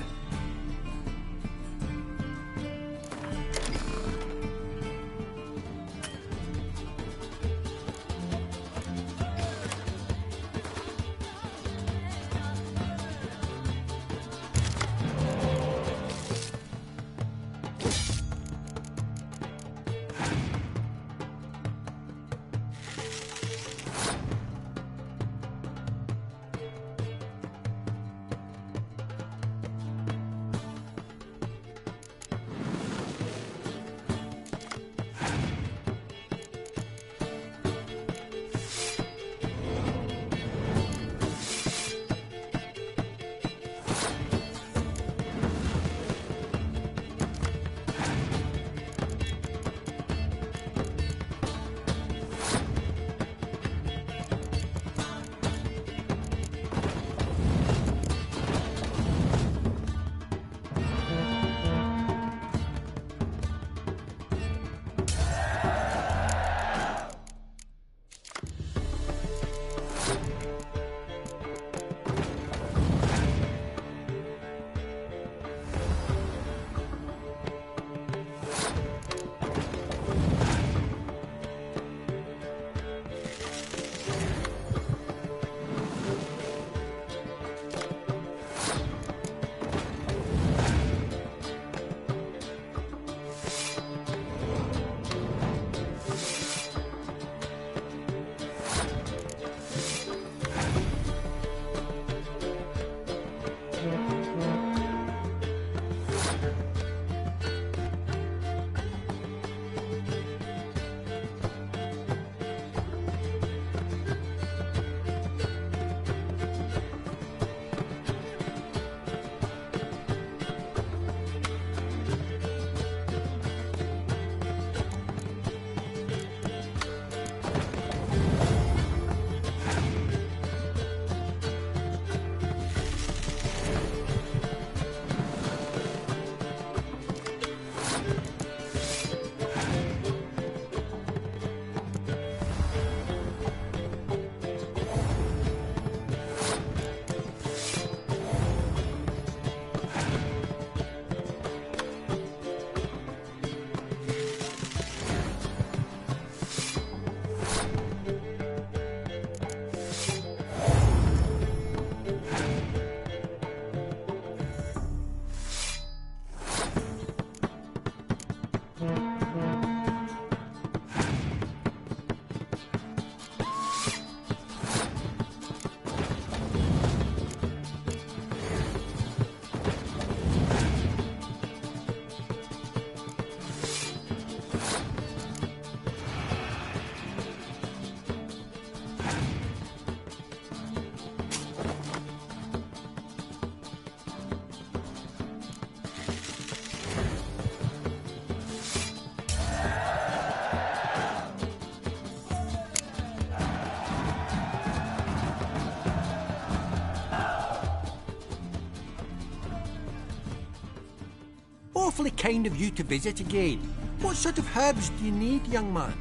Awfully kind of you to visit again. What sort of herbs do you need, young man?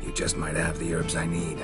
You just might have the herbs I need.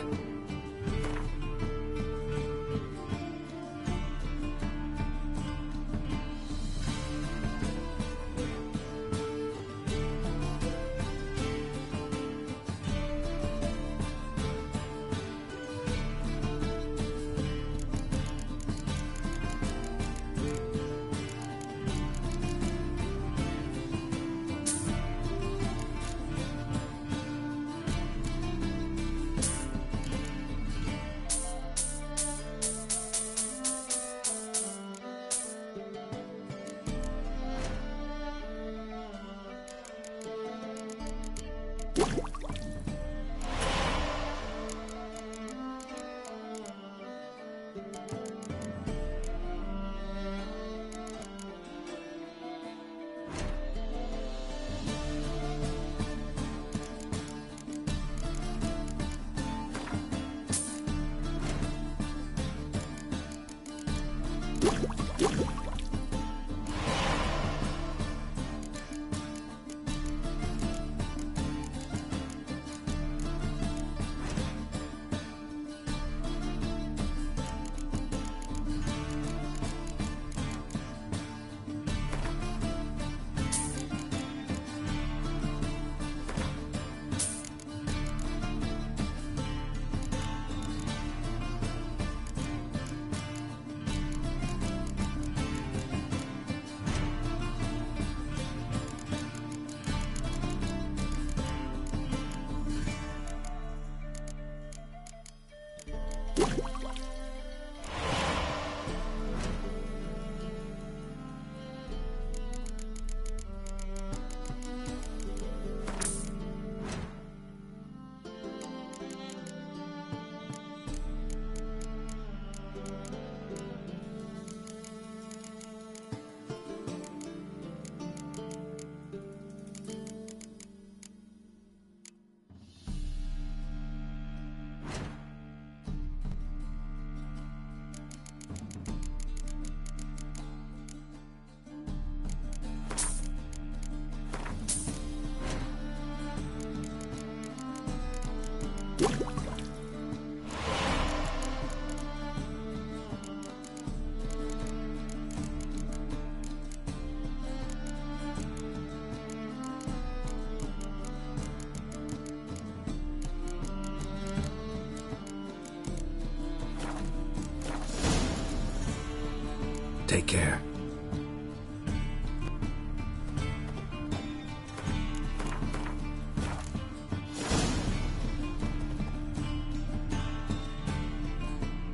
Take care.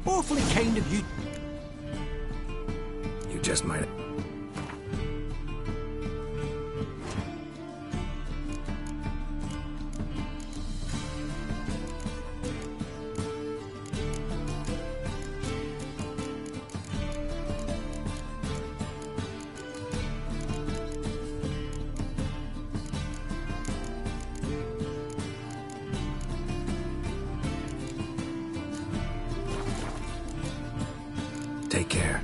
Awfully kind of you. You just might... Take care.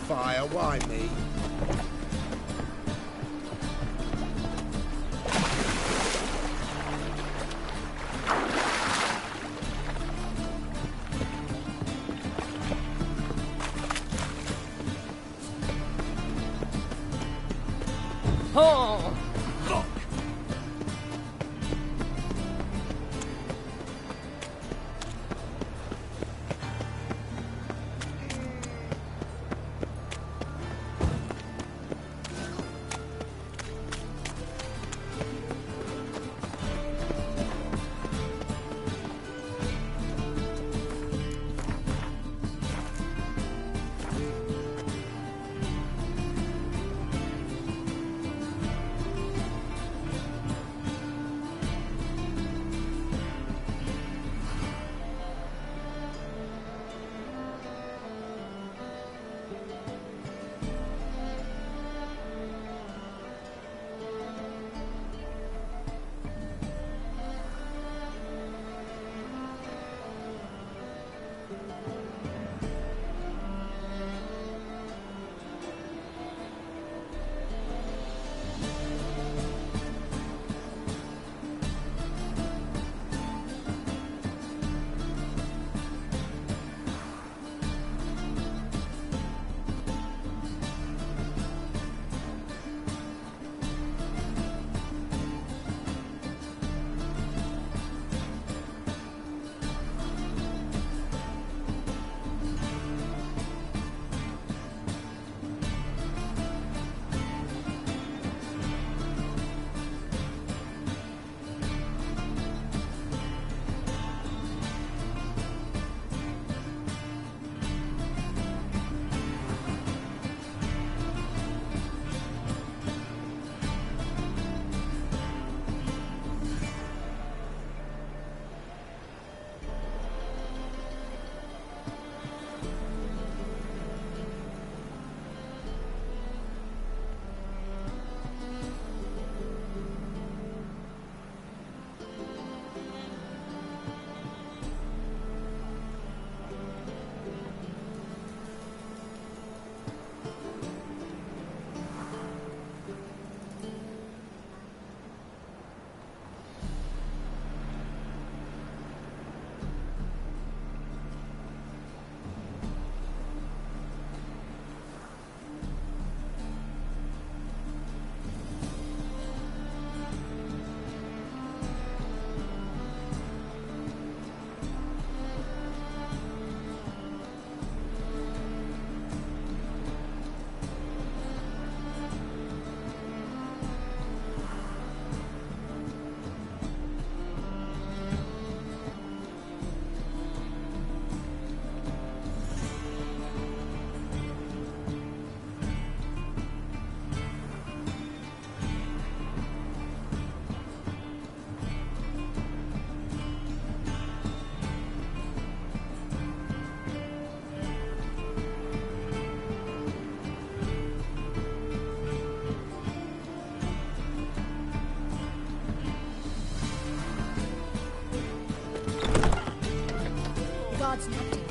Fire, why me? Oh! Look!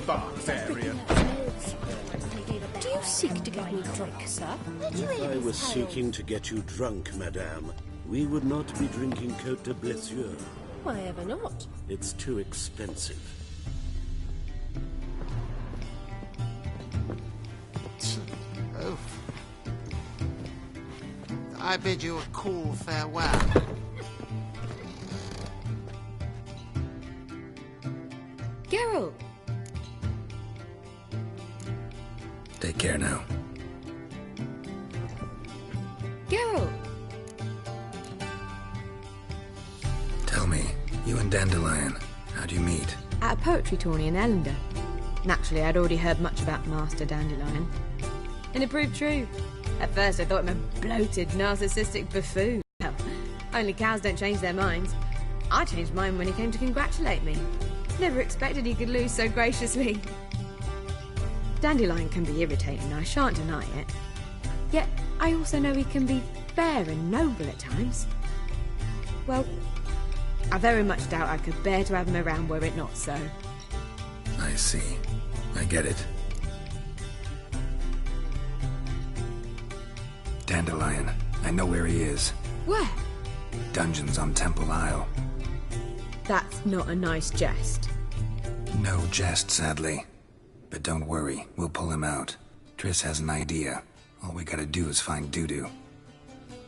Barbarian. Do you seek to get me drunk, sir? If I was seeking to get you drunk, madame, we would not be drinking Côte de Blessure. Why ever not? It's too expensive. Oh. I bid you a cool farewell. Geralt! Take care now. Geralt! Tell me, you and Dandelion, how'd you meet? At a poetry tourney in Ellender. Naturally, I'd already heard much about Master Dandelion. And it proved true. At first, I thought him a bloated, narcissistic buffoon. Well, only cows don't change their minds. I changed mine when he came to congratulate me. Never expected he could lose so graciously. Dandelion can be irritating, I shan't deny it. Yet, I also know he can be fair and noble at times. Well, I very much doubt I could bear to have him around were it not so. I see. I get it. Dandelion, I know where he is. Where? Dungeons on Temple Isle. That's not a nice jest. No jest, sadly. But don't worry, we'll pull him out. Triss has an idea. All we gotta do is find Dudu.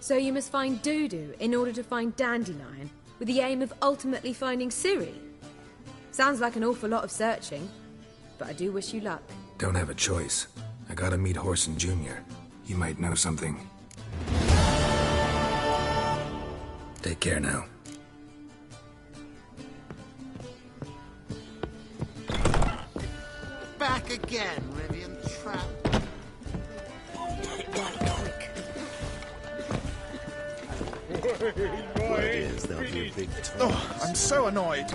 So you must find Dudu in order to find Dandelion, with the aim of ultimately finding Ciri? Sounds like an awful lot of searching, but I do wish you luck. Don't have a choice. I gotta meet Horson Jr. He might know something. Take care now. Back again, Rivian Trap. There'll be a big toss. Oh, I'm so annoyed.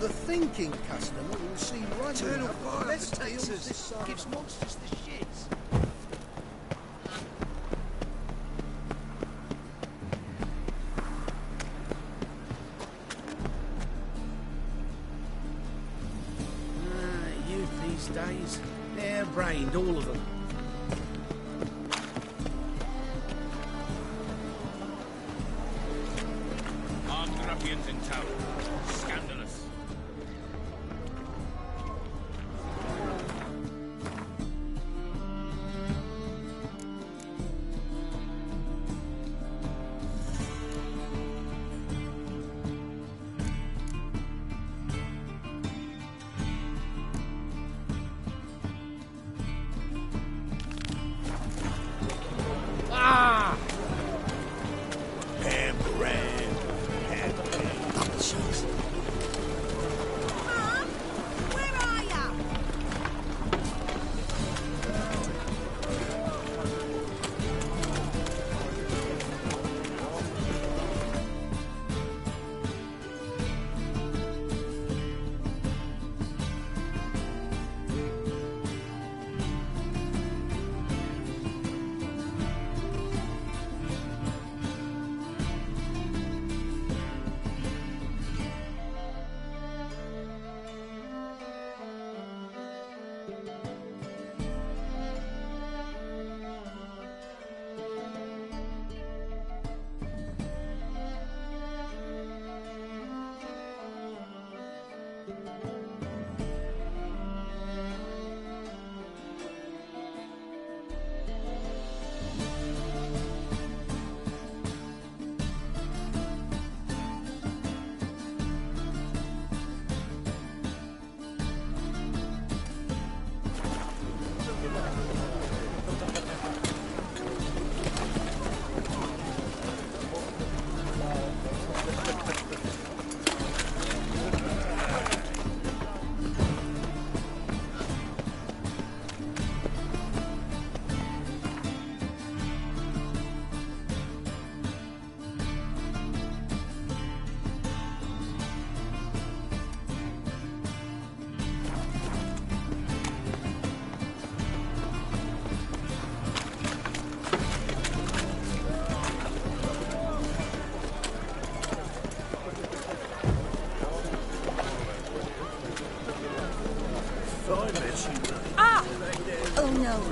The thinking customer will see right Eternal enough fire the best protects deals us. this side. Gives monsters the shits. Youth these days, hair-brained, all of them. Armed ruffians in town. Scandalous. Ah! Oh no.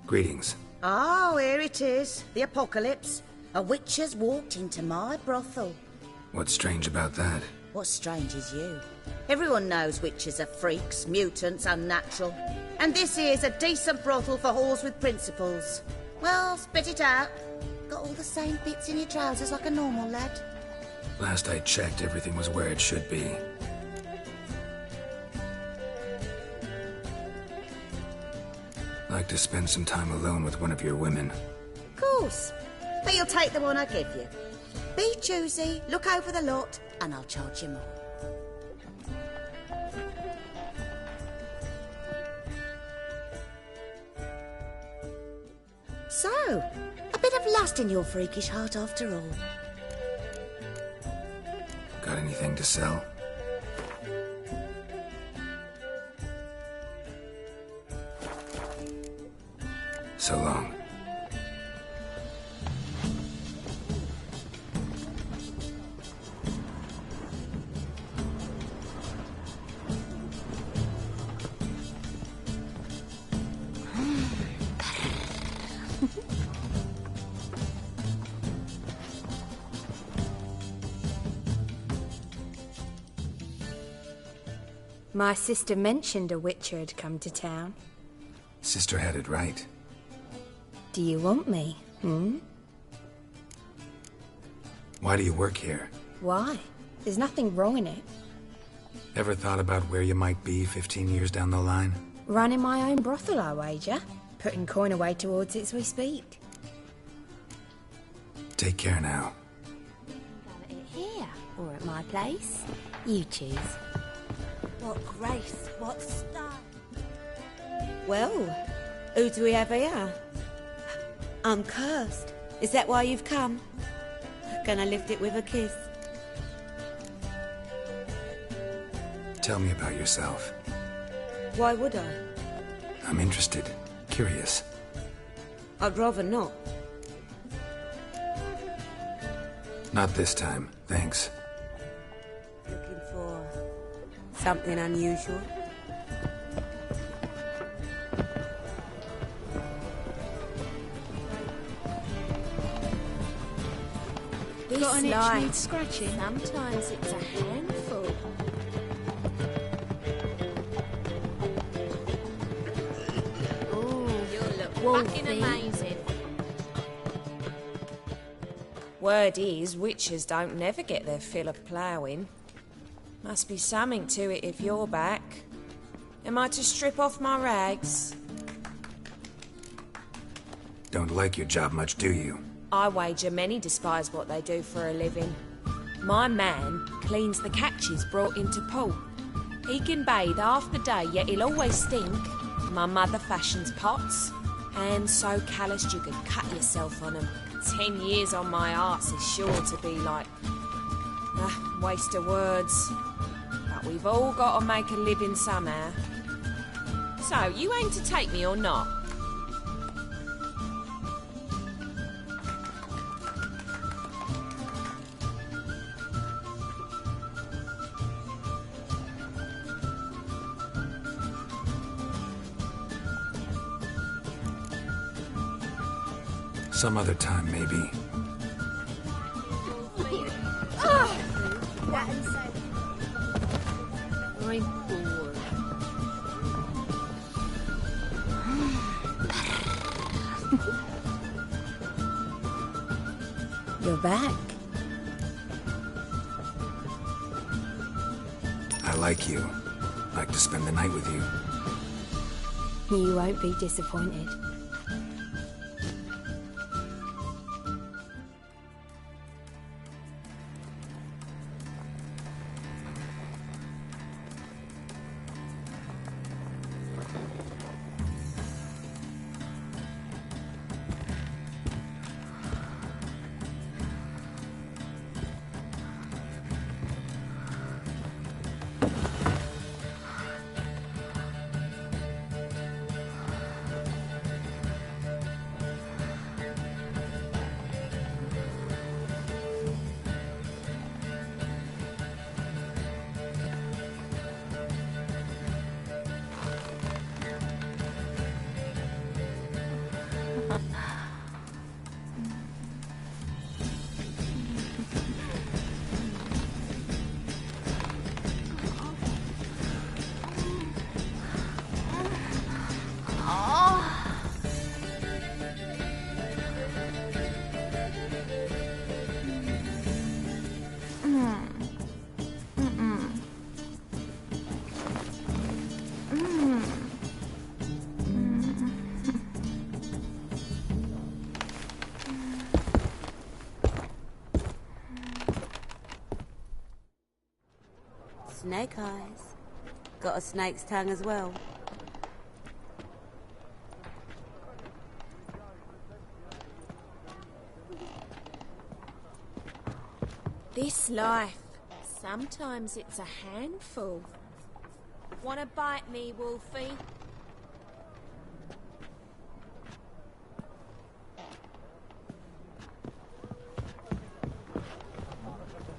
Greetings. Oh, here it is. The apocalypse. A witch has walked into my brothel. What's strange about that? What's strange is you. Everyone knows witches are freaks, mutants, unnatural. And this here's a decent brothel for whores with principles. Well, spit it out. Got all the same bits in your trousers like a normal lad. Last I checked, everything was where it should be. Like to spend some time alone with one of your women. Of course. But you'll take the one I give you. Be choosy, look over the lot, and I'll charge you more. So, a bit of lust in your freakish heart after all. Got anything to sell? So long. My sister mentioned a witcher had come to town. Sister had it right. Do you want me, Why do you work here? Why? There's nothing wrong in it. Ever thought about where you might be 15 years down the line? Running my own brothel, I wager. Putting coin away towards it as we speak. Take care now. Here, or at my place. You choose. What grace, what style. Well, who do we have here? I'm cursed. Is that why you've come? Can I lift it with a kiss? Tell me about yourself. Why would I? I'm interested. Curious. I'd rather not. Not this time, thanks. Looking for something unusual? This Got an itch life, needs scratching? sometimes it's a handful. Ooh, you look fucking amazing. Word is, witches don't never get their fill of ploughing. Must be something to it if you're back. Am I to strip off my rags? Don't like your job much, do you? I wager many despise what they do for a living. My man cleans the catches brought into port. He can bathe half the day, yet he'll always stink. My mother fashions pots, hands so calloused you could cut yourself on them. 10 years on my arse is sure to be like... waste of words. But we've all got to make a living somehow. So, you aim to take me or not? Some other time, maybe. I'm bored. You're back. I like you. Like to spend the night with you. You won't be disappointed. Snake eyes. Got a snake's tongue as well. This life, sometimes it's a handful. Wanna bite me, Wolfie?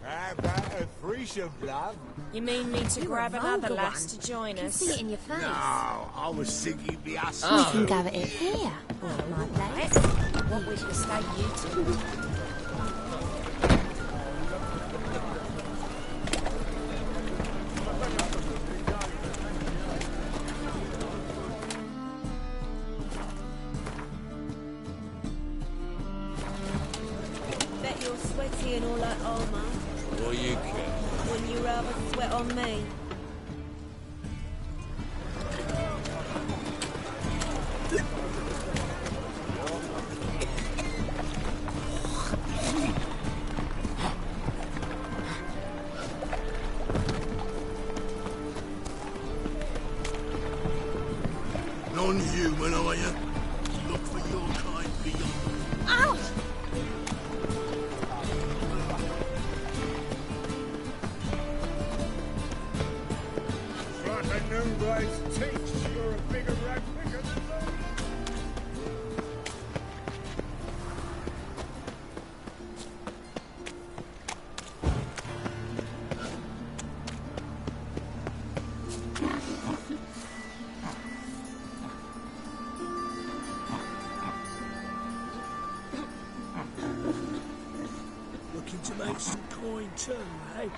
How about a threesome, love? You mean me to You're grab a another vulgar lass one. to join Can us? see it in your face. No, I was thinking the us. We can go at it here, or at my place. What with the state you two? Bet you're sweaty and all that armour. What you care? Wouldn't you rather sweat on me? Non-human, are you? Look for your kind beyond. Ow! Like a new race teach, you're a bigger rat picker than me. Looking to make some coin too, eh?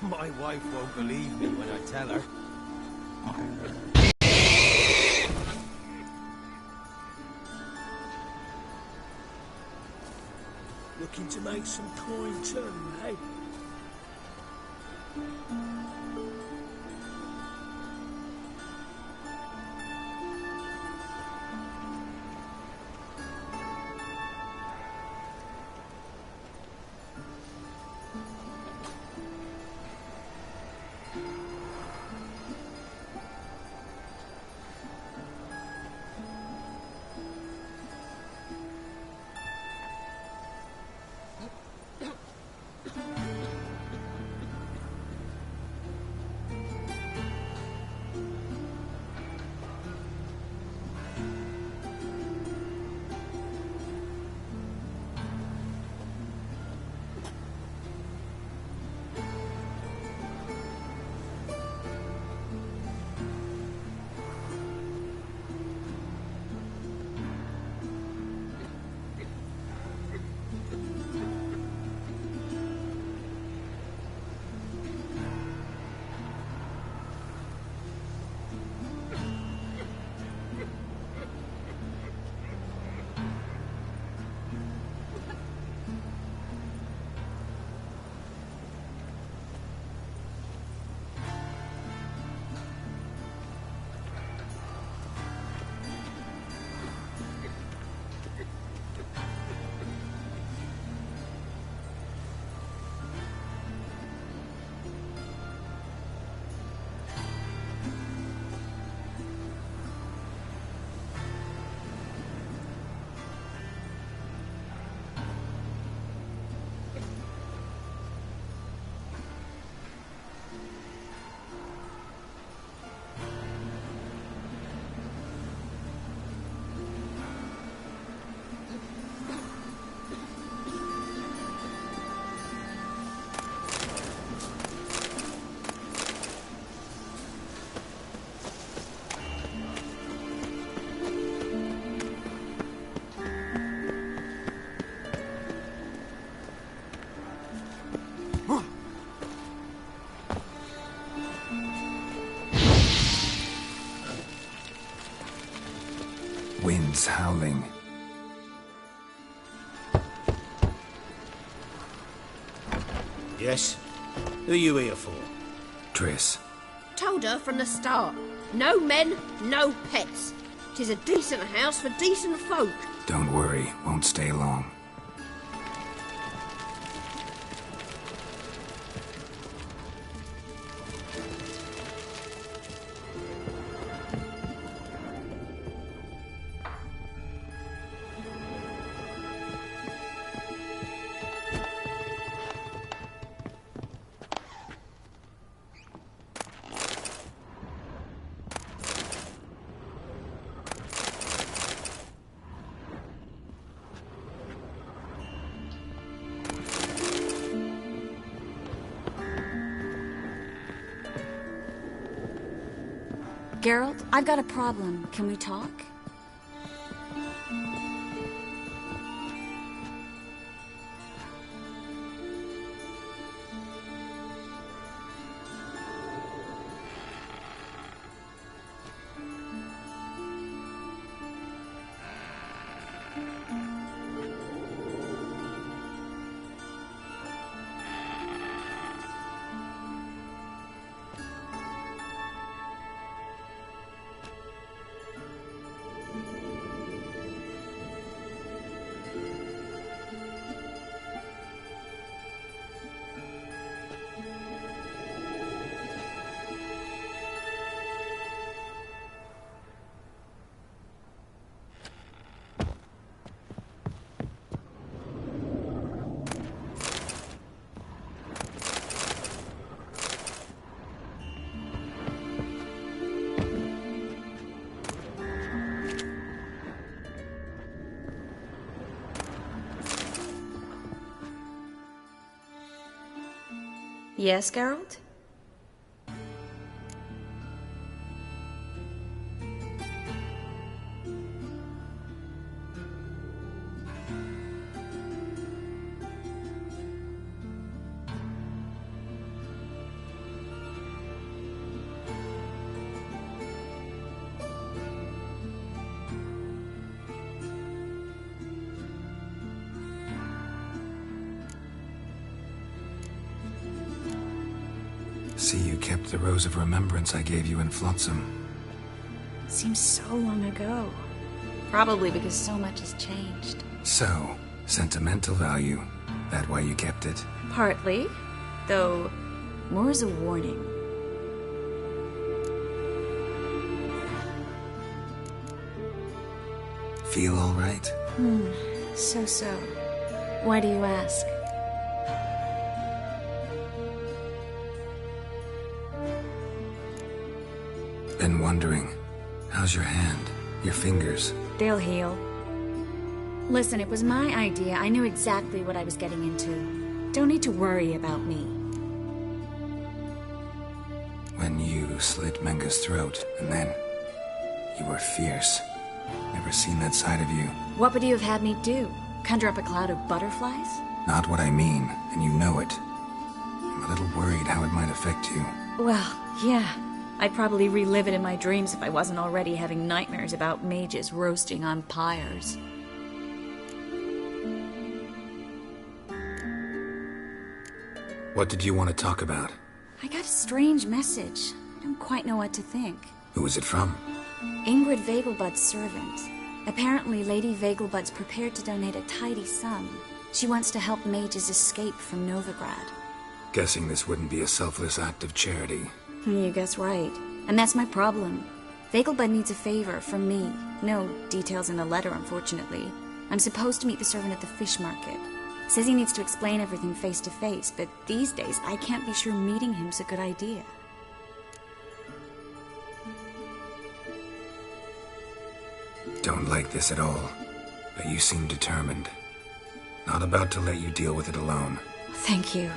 My wife won't believe me when I tell her. Looking to make some coin too, eh? Winds howling. Yes? Who you here for? Triss. Told her from the start. No men, no pets. 'Tis a decent house for decent folk. Don't worry, won't stay long. Geralt, I've got a problem. Can we talk? Yes, Geralt? See, you kept the Rose of Remembrance I gave you in Flotsam. Seems so long ago. Probably because so much has changed. So, sentimental value. That why you kept it? Partly, though more as a warning. Feel all right? So. Why do you ask? Been wondering. How's your hand? Your fingers? They'll heal. Listen, it was my idea. I knew exactly what I was getting into. Don't need to worry about me. When you slit Menga's throat, and then you were fierce. Never seen that side of you. What would you have had me do? Conjure up a cloud of butterflies? Not what I mean, and you know it. I'm a little worried how it might affect you. Well, yeah. I'd probably relive it in my dreams if I wasn't already having nightmares about mages roasting on pyres. What did you want to talk about? I got a strange message. I don't quite know what to think. Who was it from? Ingrid Vegelbud's servant. Apparently, Lady Vegelbud's prepared to donate a tidy sum. She wants to help mages escape from Novigrad. Guessing this wouldn't be a selfless act of charity. You guess right. And that's my problem. Vegelbud needs a favor from me. No details in the letter, unfortunately. I'm supposed to meet the servant at the fish market. Says he needs to explain everything face to face, but these days I can't be sure meeting him's a good idea. Don't like this at all, but you seem determined. Not about to let you deal with it alone. Thank you.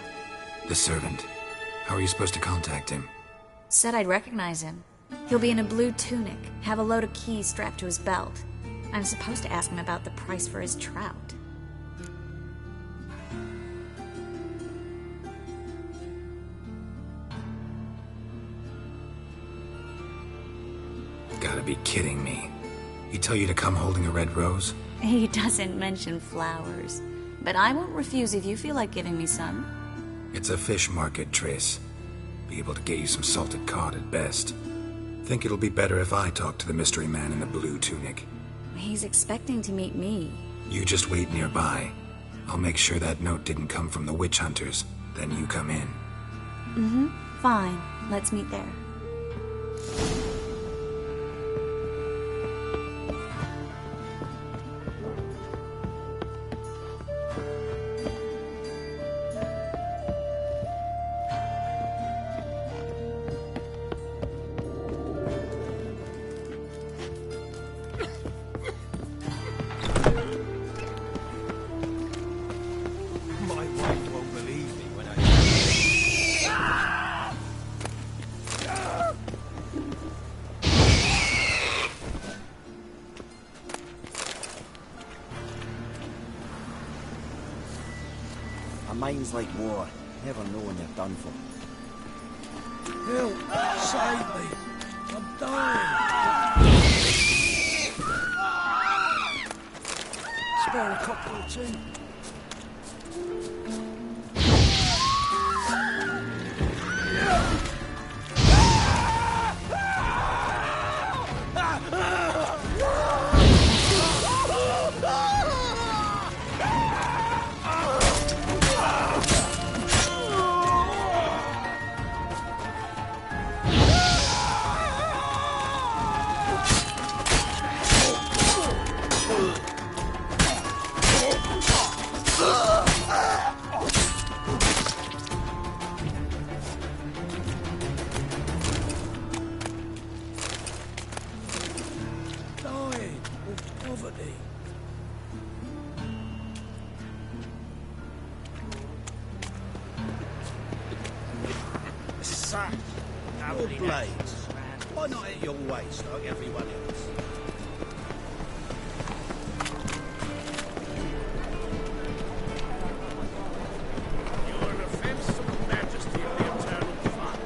The servant. How are you supposed to contact him? Said I'd recognize him. He'll be in a blue tunic, have a load of keys strapped to his belt. I'm supposed to ask him about the price for his trout. Gotta be kidding me. He tell you to come holding a red rose? He doesn't mention flowers, but I won't refuse if you feel like giving me some. It's a fish market, Triss. Be able to get you some salted cod at best. Think it'll be better if I talk to the mystery man in the blue tunic. He's expecting to meet me. You just wait nearby. I'll make sure that note didn't come from the witch hunters. Then you come in. Mm-hmm. Fine. Let's meet there. Minds like war. Never know when they're done for. Help! Save me! I'm dying! Spare a cocktail too. Your blades. Why not at your waist like everyone else? You're an offence to the majesty of the eternal fire.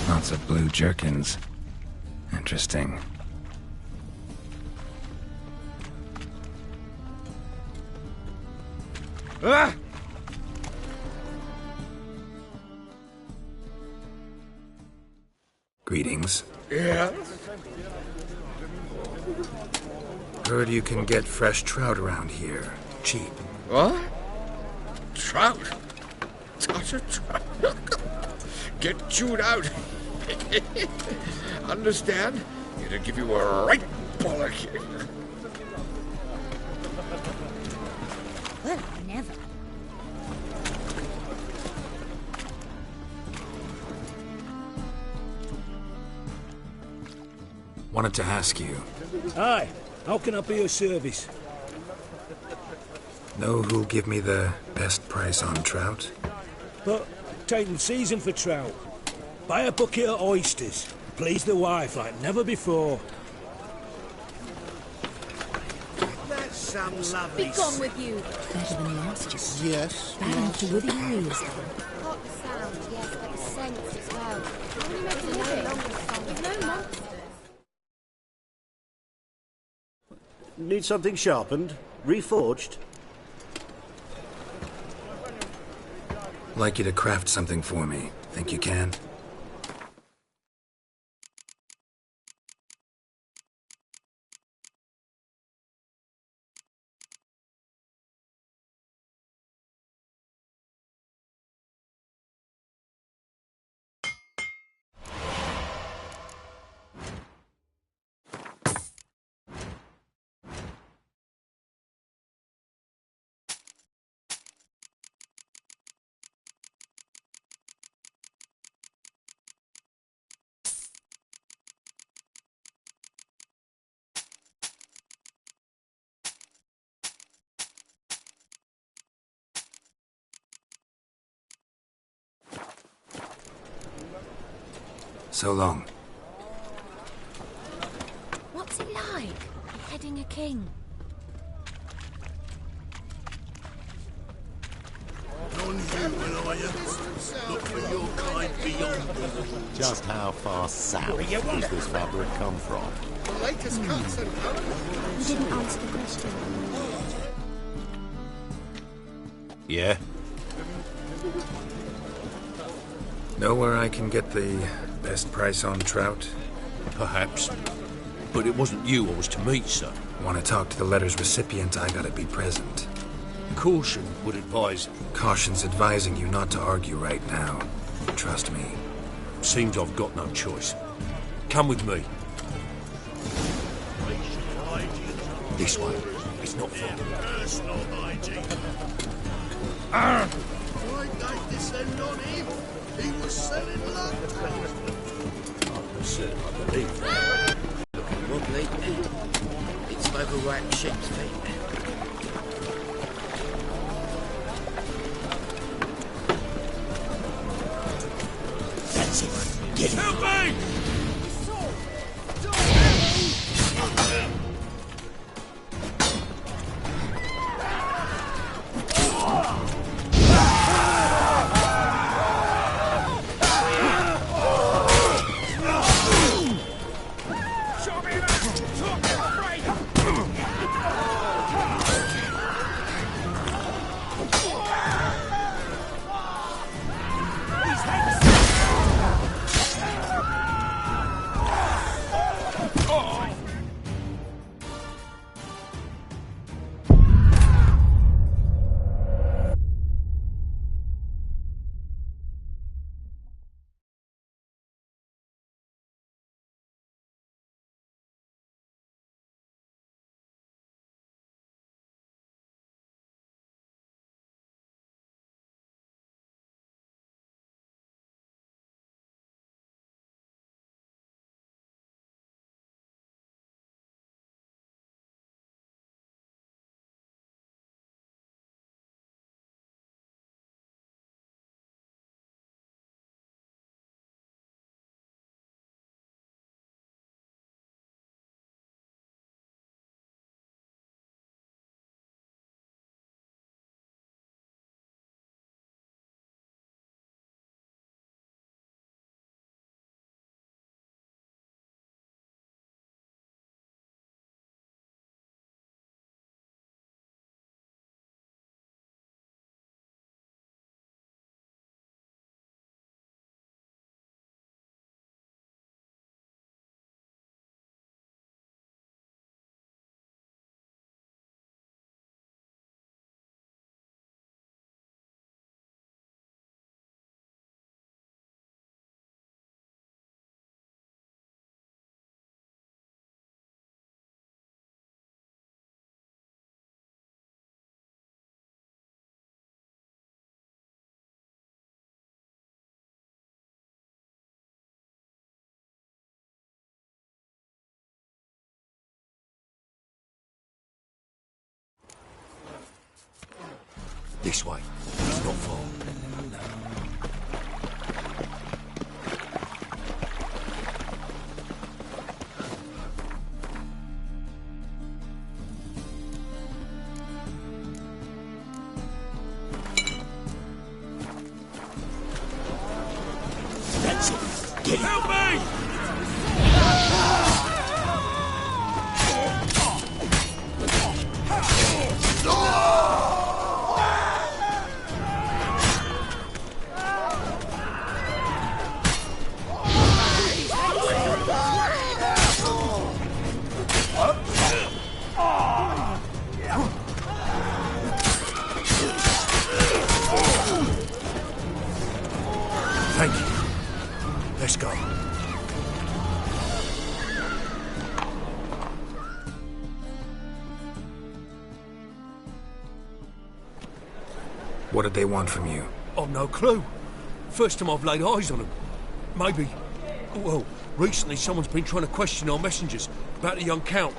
Lots of blue jerkins. Interesting. Ah! Greetings. Yeah? Heard you can get fresh trout around here. Cheap. What? Trout? Touch a trout? Get chewed out. Understand? It'll give you a right bollock. Well, never. Wanted to ask you. Aye, how can I be of service? Know who'll give me the best price on trout? But taking season for trout. Buy a bucket of oysters. Please the wife like never before. That's some lovely... Be gone with you. Better than last year. Yes. Bad enough to wither your ears. Hot sound, yes, but the sense as well. Only makes it no longer song. With no monsters. Need something sharpened? Reforged? Like you to craft something for me. Think you can? So long. What's it like, beheading a king? Non-human, are you? Look for your kind beyond. Just how far south does this fabric come from? The latest cuts and You didn't answer the question. Yeah? Know where I can get the best price on trout? Perhaps. But it wasn't you I was to meet, sir. Want to talk to the letter's recipient, I gotta be present. Caution would advise. Caution's advising you not to argue right now. Trust me. Seems I've got no choice. Come with me. This way. It's not far. Personal hygiene. Why they descend on him? He was selling lactose. I believe that. Looking wobbly. It's overripe sheep's feet. That's it. Get him. Help me! This way. It's not far. That's it. Get him. Help me! Thank you. Let's go. What did they want from you? I've no clue. First time I've laid eyes on them. Maybe... Well, recently someone's been trying to question our messengers about the young Count.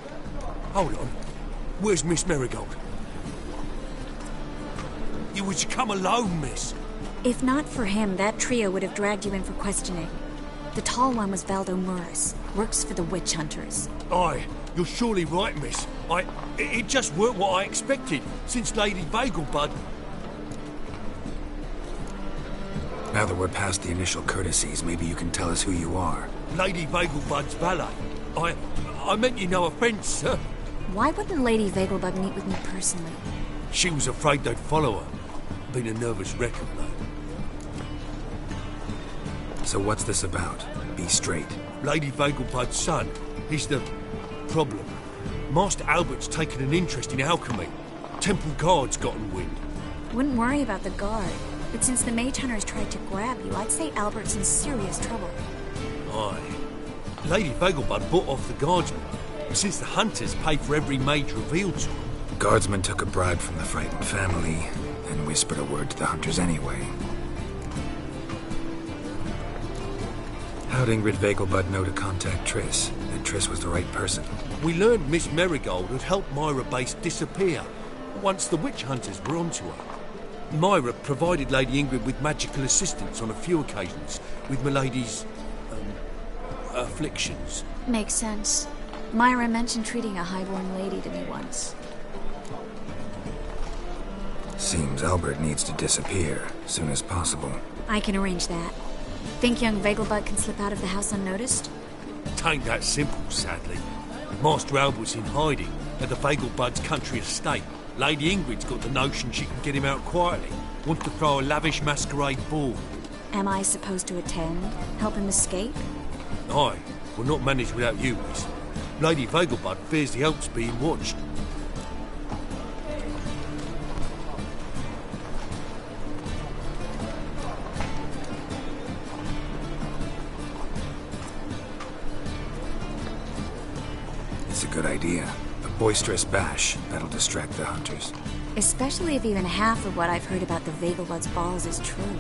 Hold on. Where's Miss Marigold? You was to come alone, miss. If not for him, that trio would have dragged you in for questioning. The tall one was Valdo Murris. Works for the witch hunters. Aye, you're surely right, miss. It just weren't what I expected, since Lady Bagelbud... Now that we're past the initial courtesies, maybe you can tell us who you are. Lady Bagelbud's valet. I meant you no offence, sir. Why wouldn't Lady Vegelbud meet with me personally? She was afraid they'd follow her. Been a nervous wreck of late. So what's this about? Be straight. Lady Vegelbud's son. He's the problem. Master Albert's taken an interest in alchemy. Temple Guard's gotten wind. Wouldn't worry about the guard. But since the mage hunters tried to grab you, I'd say Albert's in serious trouble. Aye. Lady Vegelbud bought off the guardsmen, since the hunters pay for every mage revealed to them. Guardsmen took a bribe from the frightened family and whispered a word to the hunters anyway. How'd Ingrid Vegelbud know to contact Triss? That Triss was the right person? We learned Miss Marigold had helped Myra Base disappear once the witch hunters were onto her. Myra provided Lady Ingrid with magical assistance on a few occasions with Milady's afflictions. Makes sense. Myra mentioned treating a highborn lady to me once. Seems Albert needs to disappear soon as possible. I can arrange that. Think young Vegelbud can slip out of the house unnoticed? Tain't that simple, sadly. Master Albert's in hiding at the Vegelbud's country estate. Lady Ingrid's got the notion she can get him out quietly. Wants to throw a lavish masquerade ball. Am I supposed to attend? Help him escape? Aye. We'll not manage without you, miss. Lady Vegelbud fears the help's being watched. It's a good idea. A boisterous bash. That'll distract the hunters. Especially if even half of what I've heard about the Vegelbud's balls is true.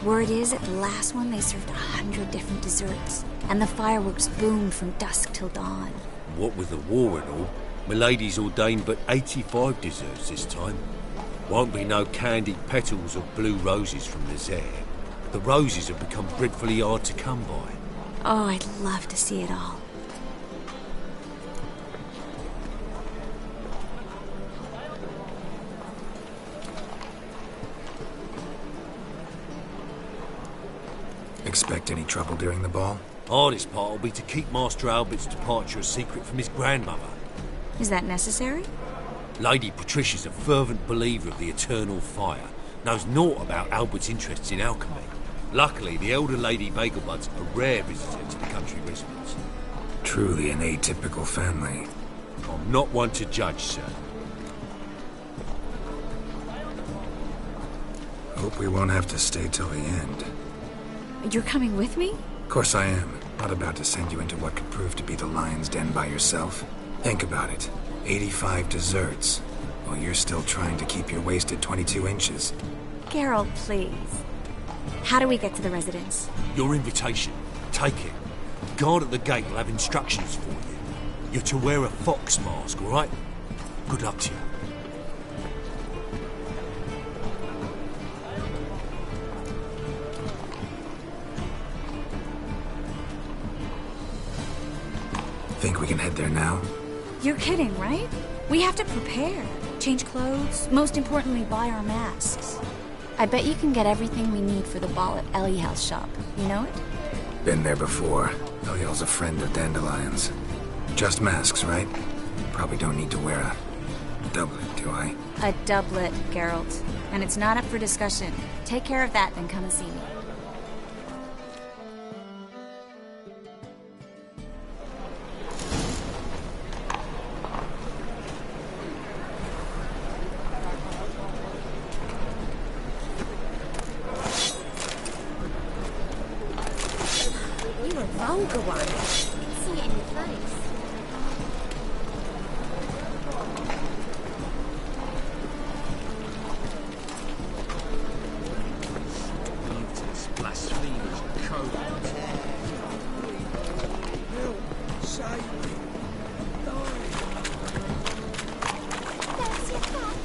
Word is, at the last one they served 100 different desserts, and the fireworks boomed from dusk till dawn. What with the war and all, Milady's ordained but 85 desserts this time. Won't be no candied petals or blue roses from the Zare. The roses have become dreadfully hard to come by. Oh, I'd love to see it all. Expect any trouble during the ball? Hardest part will be to keep Master Albert's departure a secret from his grandmother. Is that necessary? Lady Patricia's a fervent believer of the eternal fire. Knows naught about Albert's interests in alchemy. Luckily, the elder Lady Vegelbud's a rare visitor to the country residence. Truly an atypical family. I'm not one to judge, sir. Hope we won't have to stay till the end. You're coming with me? Of course I am. Not about to send you into what could prove to be the lion's den by yourself. Think about it. 85 desserts, while you're still trying to keep your waist at 22 inches. Geralt, please. How do we get to the residence? Your invitation. Take it. The guard at the gate will have instructions for you. You're to wear a fox mask, all right? Good luck to you. Think we can head there now? You're kidding, right? We have to prepare. Change clothes. Most importantly, buy our masks. I bet you can get everything we need for the ball at Eliel's shop. You know it? Been there before. Eliel's a friend of Dandelion's. Just masks, right? Probably don't need to wear a doublet, do I? A doublet, Geralt. And it's not up for discussion. Take care of that, then come and see me. Vulgar one. I can see it in your face. Mutants, blasphemers, cowards. Help, save me. I'm dying. There's your cat.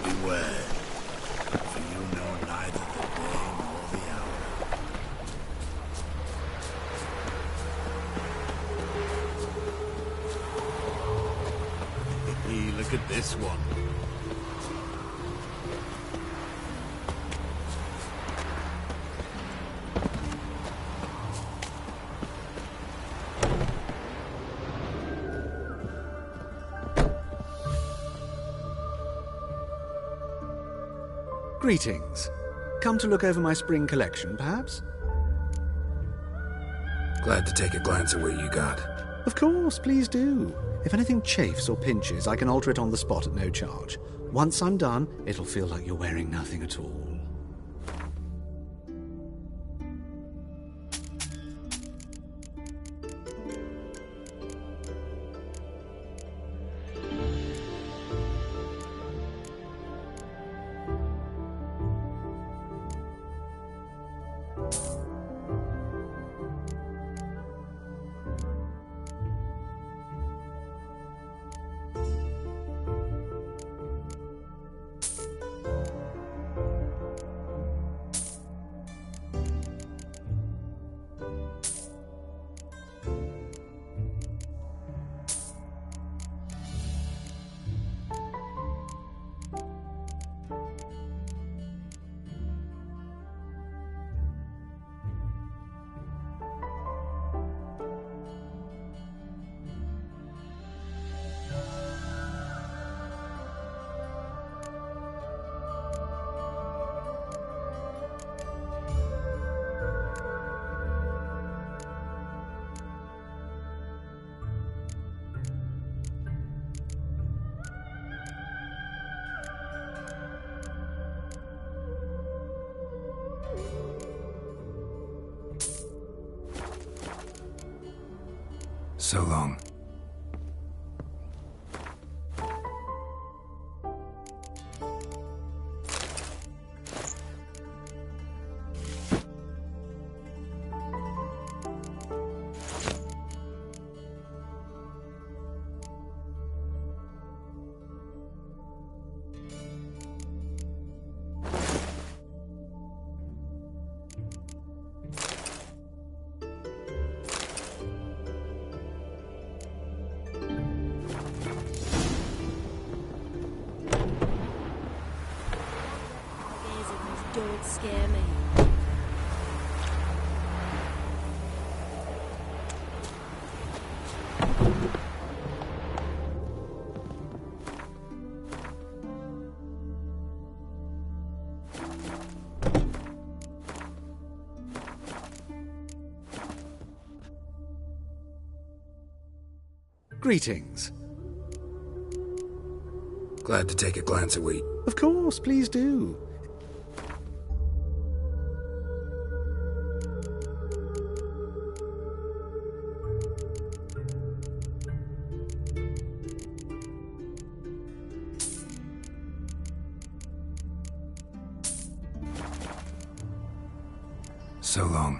Beware, for you know neither the day nor the hour. Look at this one. Greetings. Come to look over my spring collection, perhaps? Glad to take a glance at what you got. Of course, please do. If anything chafes or pinches, I can alter it on the spot at no charge. Once I'm done, it'll feel like you're wearing nothing at all. So long. Don't scare me. Greetings. Glad to take a glance at what you... Of course, please do. So long.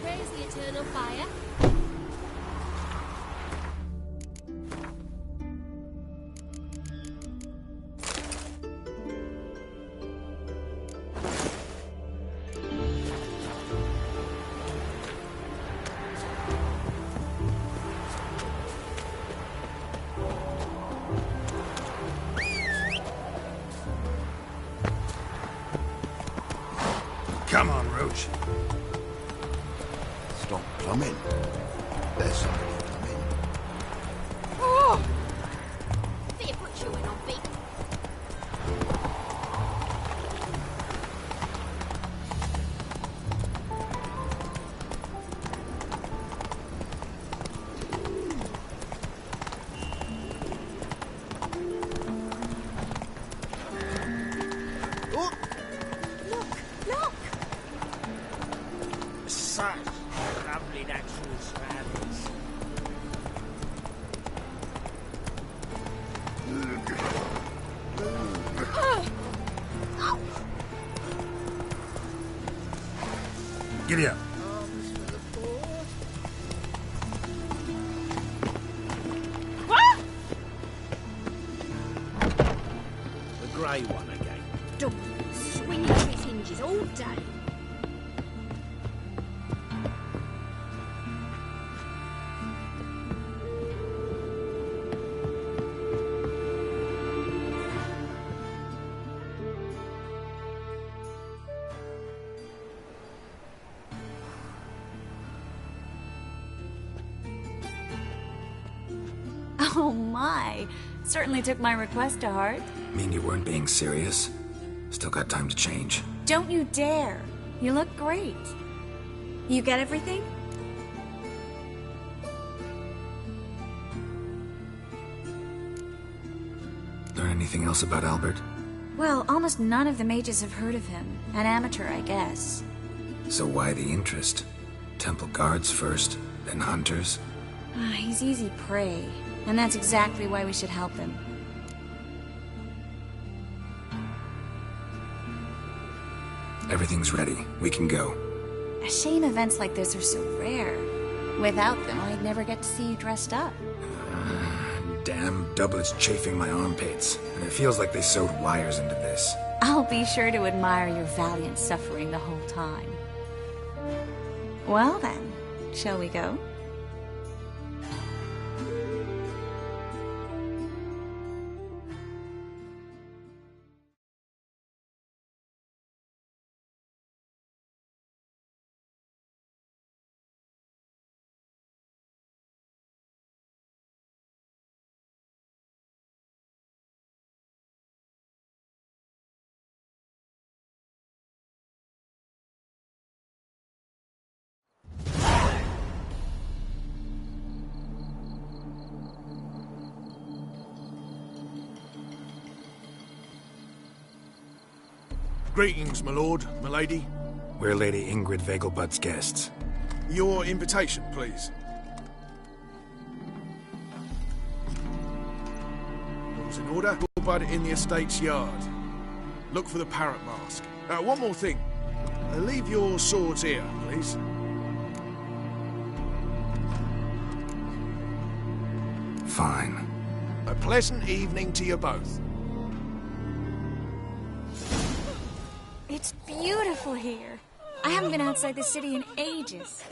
Praise the eternal fire. Come on, Roach. Stop plumbing. There's somebody coming. Oh! Think you put chewing on me? Such lovely natural surroundings. Giddy up. The grey one again. Don't swing to his hinges all day. Oh my. Certainly took my request to heart. Mean you weren't being serious? Still got time to change. Don't you dare. You look great. You get everything? Learn anything else about Albert? Well, almost none of the mages have heard of him. An amateur, I guess. So why the interest? Temple guards first, then hunters? He's easy prey. And that's exactly why we should help him. Everything's ready. We can go. A shame events like this are so rare. Without them, I'd never get to see you dressed up. Damn doublets chafing my armpits. And it feels like they sewed wires into this. I'll be sure to admire your valiant suffering the whole time. Well then, shall we go? Greetings, my lord, my lady. We're Lady Ingrid Vegelbud's guests. Your invitation, please. All's in order. Bud in the estate's yard. Look for the parrot mask. One more thing. Leave your swords here, please. Fine. A pleasant evening to you both. It's beautiful here. I haven't been outside the city in ages.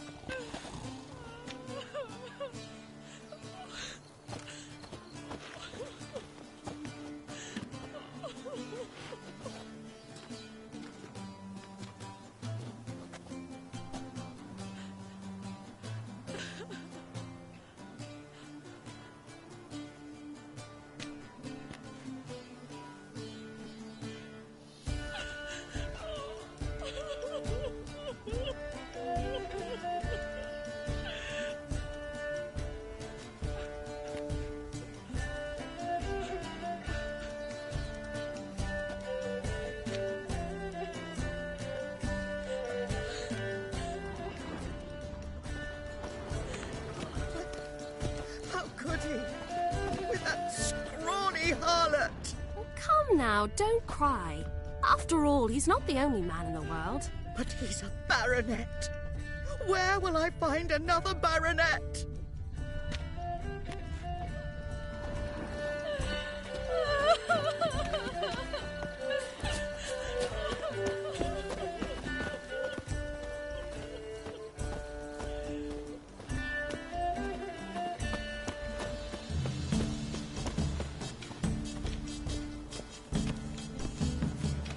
Now, don't cry. After all, he's not the only man in the world. But he's a baronet. Where will I find another baronet?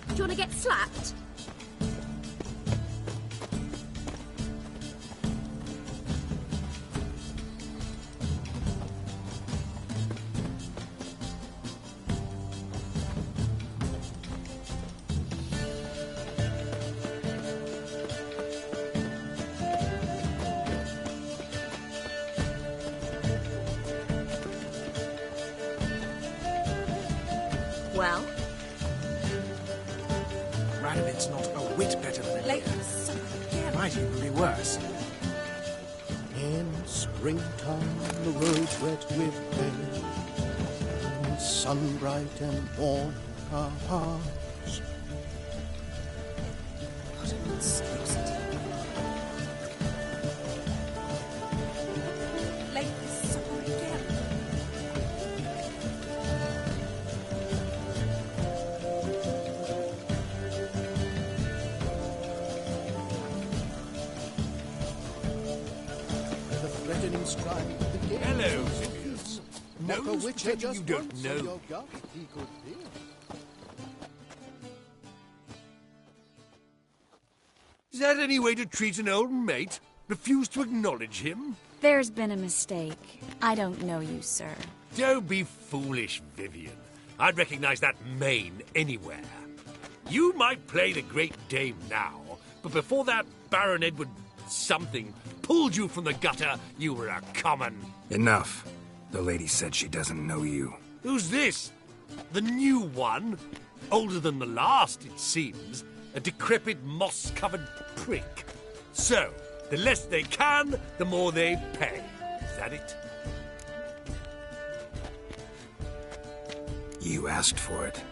Do you want to get slapped? Well? Radovid's not a whit better than it might even be worse. In springtime, the roads wet with rain, sun bright and warm our hearts. What an monstrosity. Late this summer again. The threatening strike begins. Hello, Zibius. No Witch pretending just you don't once know. on your gut, he could hear. Is that any way to treat an old mate? Refuse to acknowledge him? There's been a mistake. I don't know you, sir. Don't be foolish, Vivian. I'd recognize that mane anywhere. You might play the Great Dame now, but before that Baron Edward something pulled you from the gutter, you were a common... Enough. The lady said she doesn't know you. Who's this? The new one? Older than the last, it seems. A decrepit, moss-covered prick. So, the less they can, the more they pay. Is that it? You asked for it.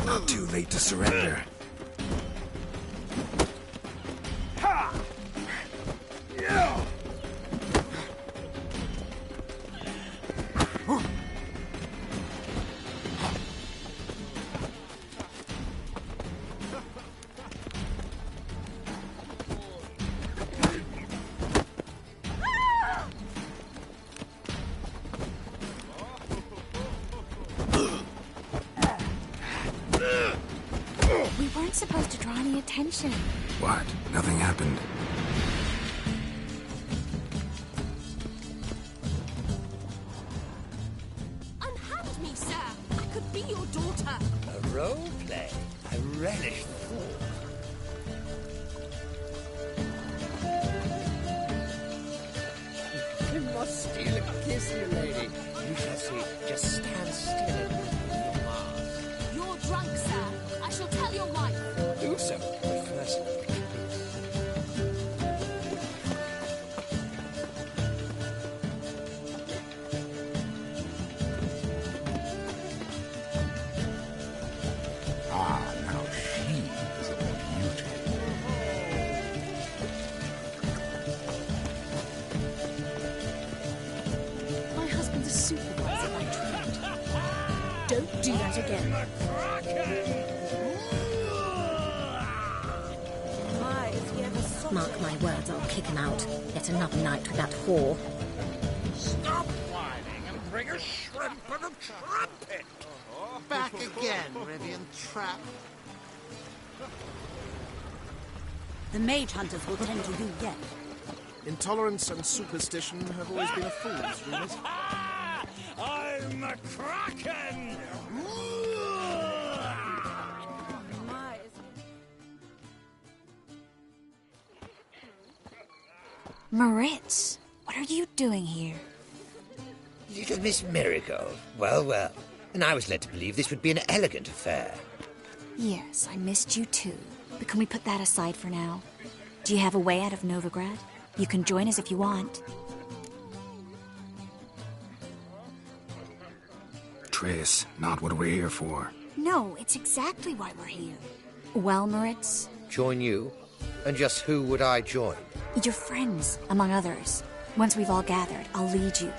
Not too late to surrender. We weren't supposed to draw any attention. What? Nothing happened. Unhand me, sir. I could be your daughter. A role play. I relish the thought. You must steal a kiss, you lady. You shall see. Just stand still and move your mask. You're drunk, sir. I shall tell your wife. Do so, but first, now she is a beauty. My husband's a supervisor by trade. Don't do that again. Mark my words, I'll kick him out. Yet another night with that whore. stop whining and bring a shrimp and a trumpet. Back again, Rivian Trap. The mage hunters will tend to you yet. Intolerance and superstition have always been a fool's remit. I'm a kraken! Moritz, what are you doing here? Little Miss Marigold. Well, well. And I was led to believe this would be an elegant affair. Yes, I missed you too. But can we put that aside for now? Do you have a way out of Novigrad? You can join us if you want. Triss, not what we're here for. No, it's exactly why we're here. Well, Moritz? Join you? And just who would I join? Your friends, among others. Once we've all gathered, I'll lead you.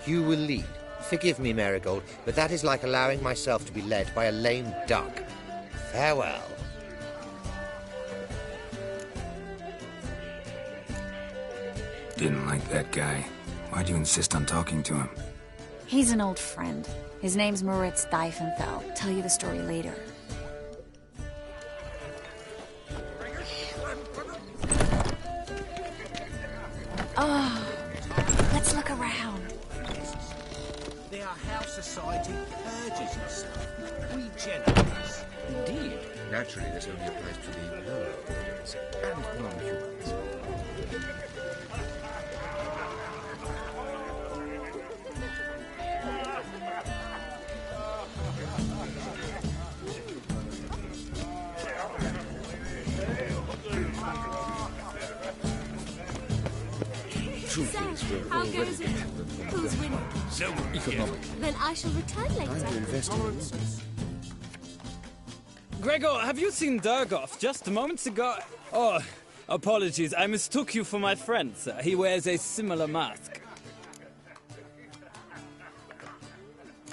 You will lead. Forgive me, Marigold, but that is like allowing myself to be led by a lame duck. Farewell. Didn't like that guy. Why'd you insist on talking to him? He's an old friend. His name's Moritz Diefenfeld. Tell you the story later. Oh, let's look around. society purges itself, regenerates. Indeed. Naturally, this only applies to the lower orders and non-humans. Truth is, we're already dependent on the Who's winning? economic. Then I shall return later. Time to invest in Gregor, have you seen Durgoff just moments ago? Oh, apologies. I mistook you for my friend, sir. He wears a similar mask.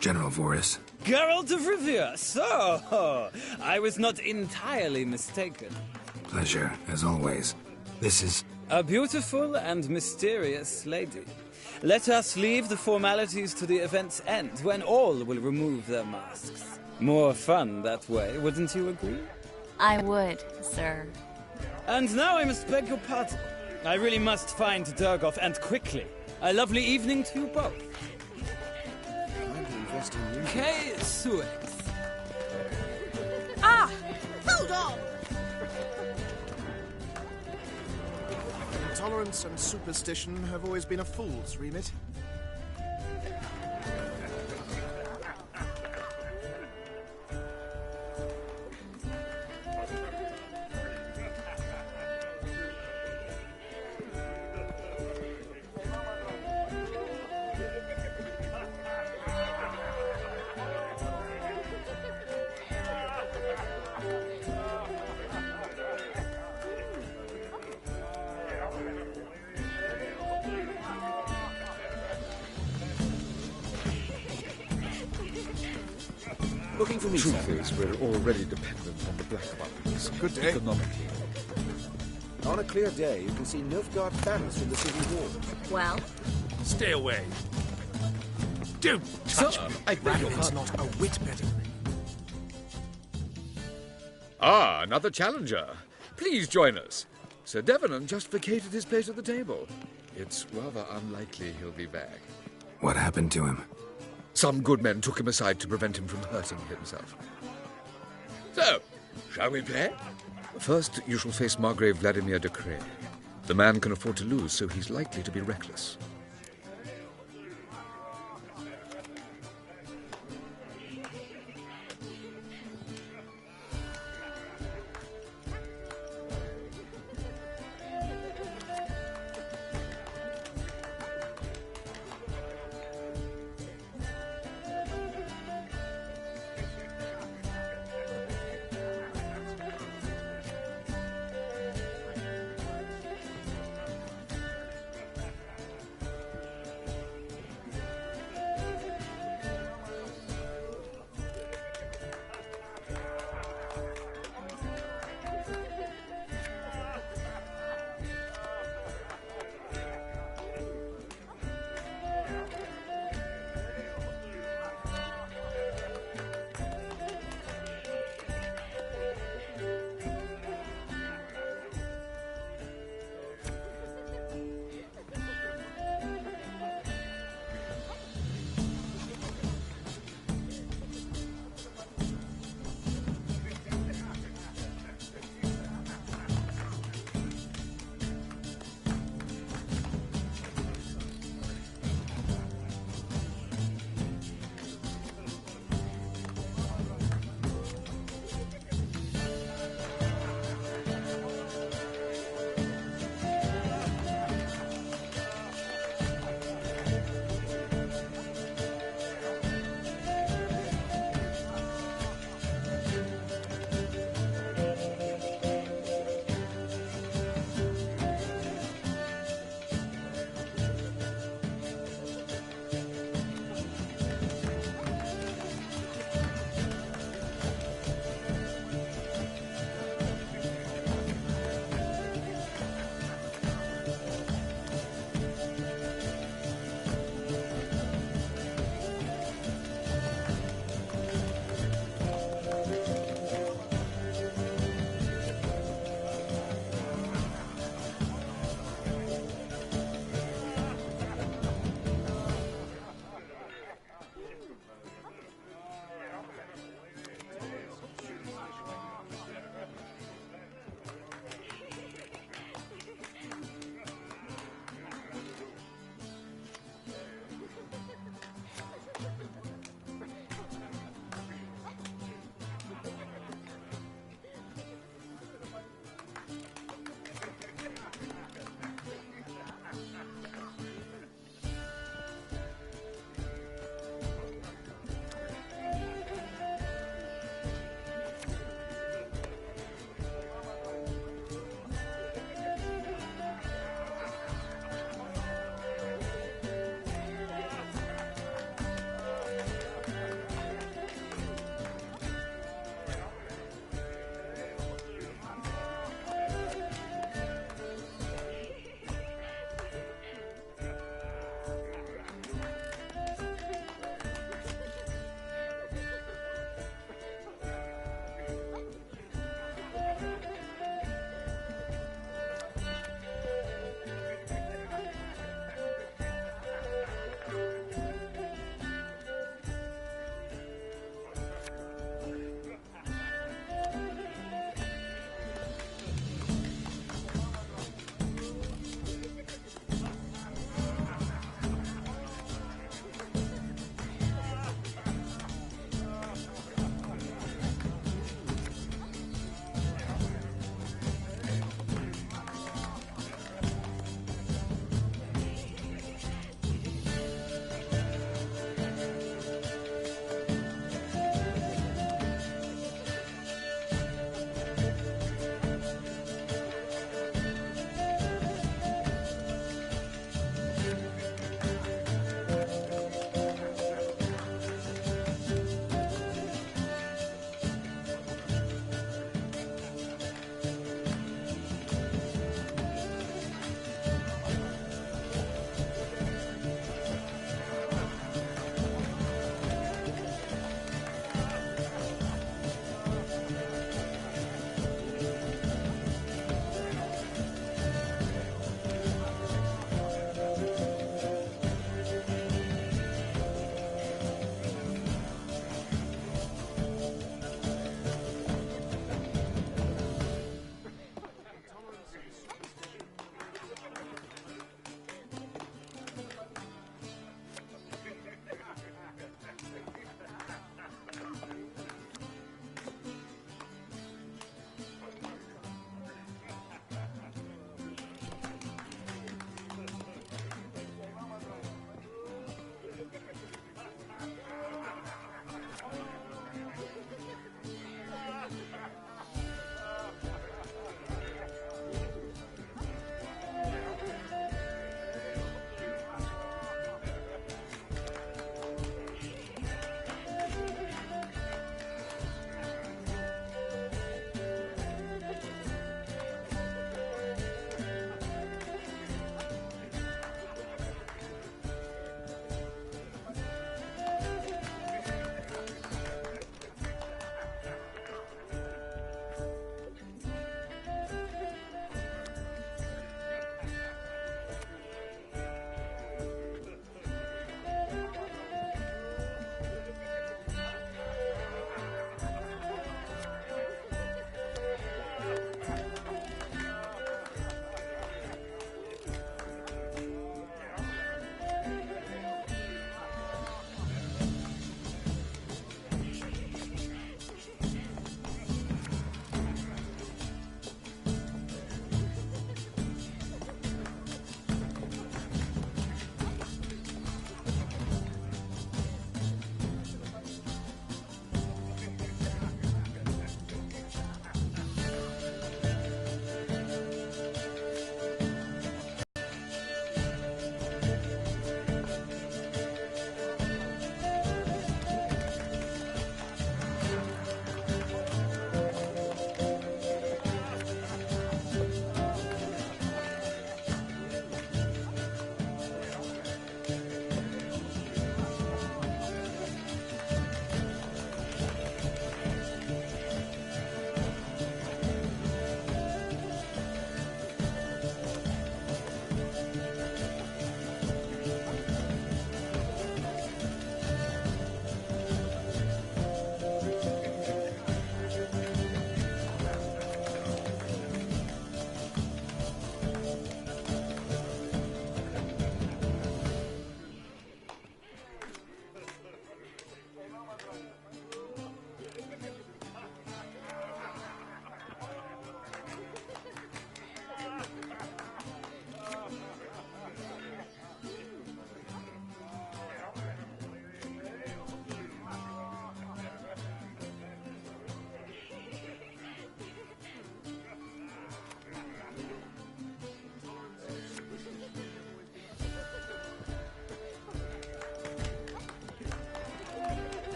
General Voris. Geralt of Rivia. So, I was not entirely mistaken. Pleasure, as always. This is... A beautiful and mysterious lady. Let us leave the formalities to the event's end, when all will remove their masks. More fun that way, wouldn't you agree? I would, sir. And now I must beg your pardon. I really must find Durgoff, and quickly. A lovely evening to you both. K. Suex. Ah! Hold on! Intolerance and superstition have always been a fool's remit. Looking for me, Truth is, we're already dependent on the Black Ones. Good day. Economically. On a clear day, you can see Nilfgaard banners from the city wall. Well? Stay away. Don't touch me. I beg your pardon. Not a whit better. Ah, another challenger. Please join us. Sir Devenant just vacated his place at the table. It's rather unlikely he'll be back. What happened to him? Some good men took him aside to prevent him from hurting himself. So, shall we play? First, you shall face Margrave Vladimir de Cray. The man can afford to lose, so he's likely to be reckless.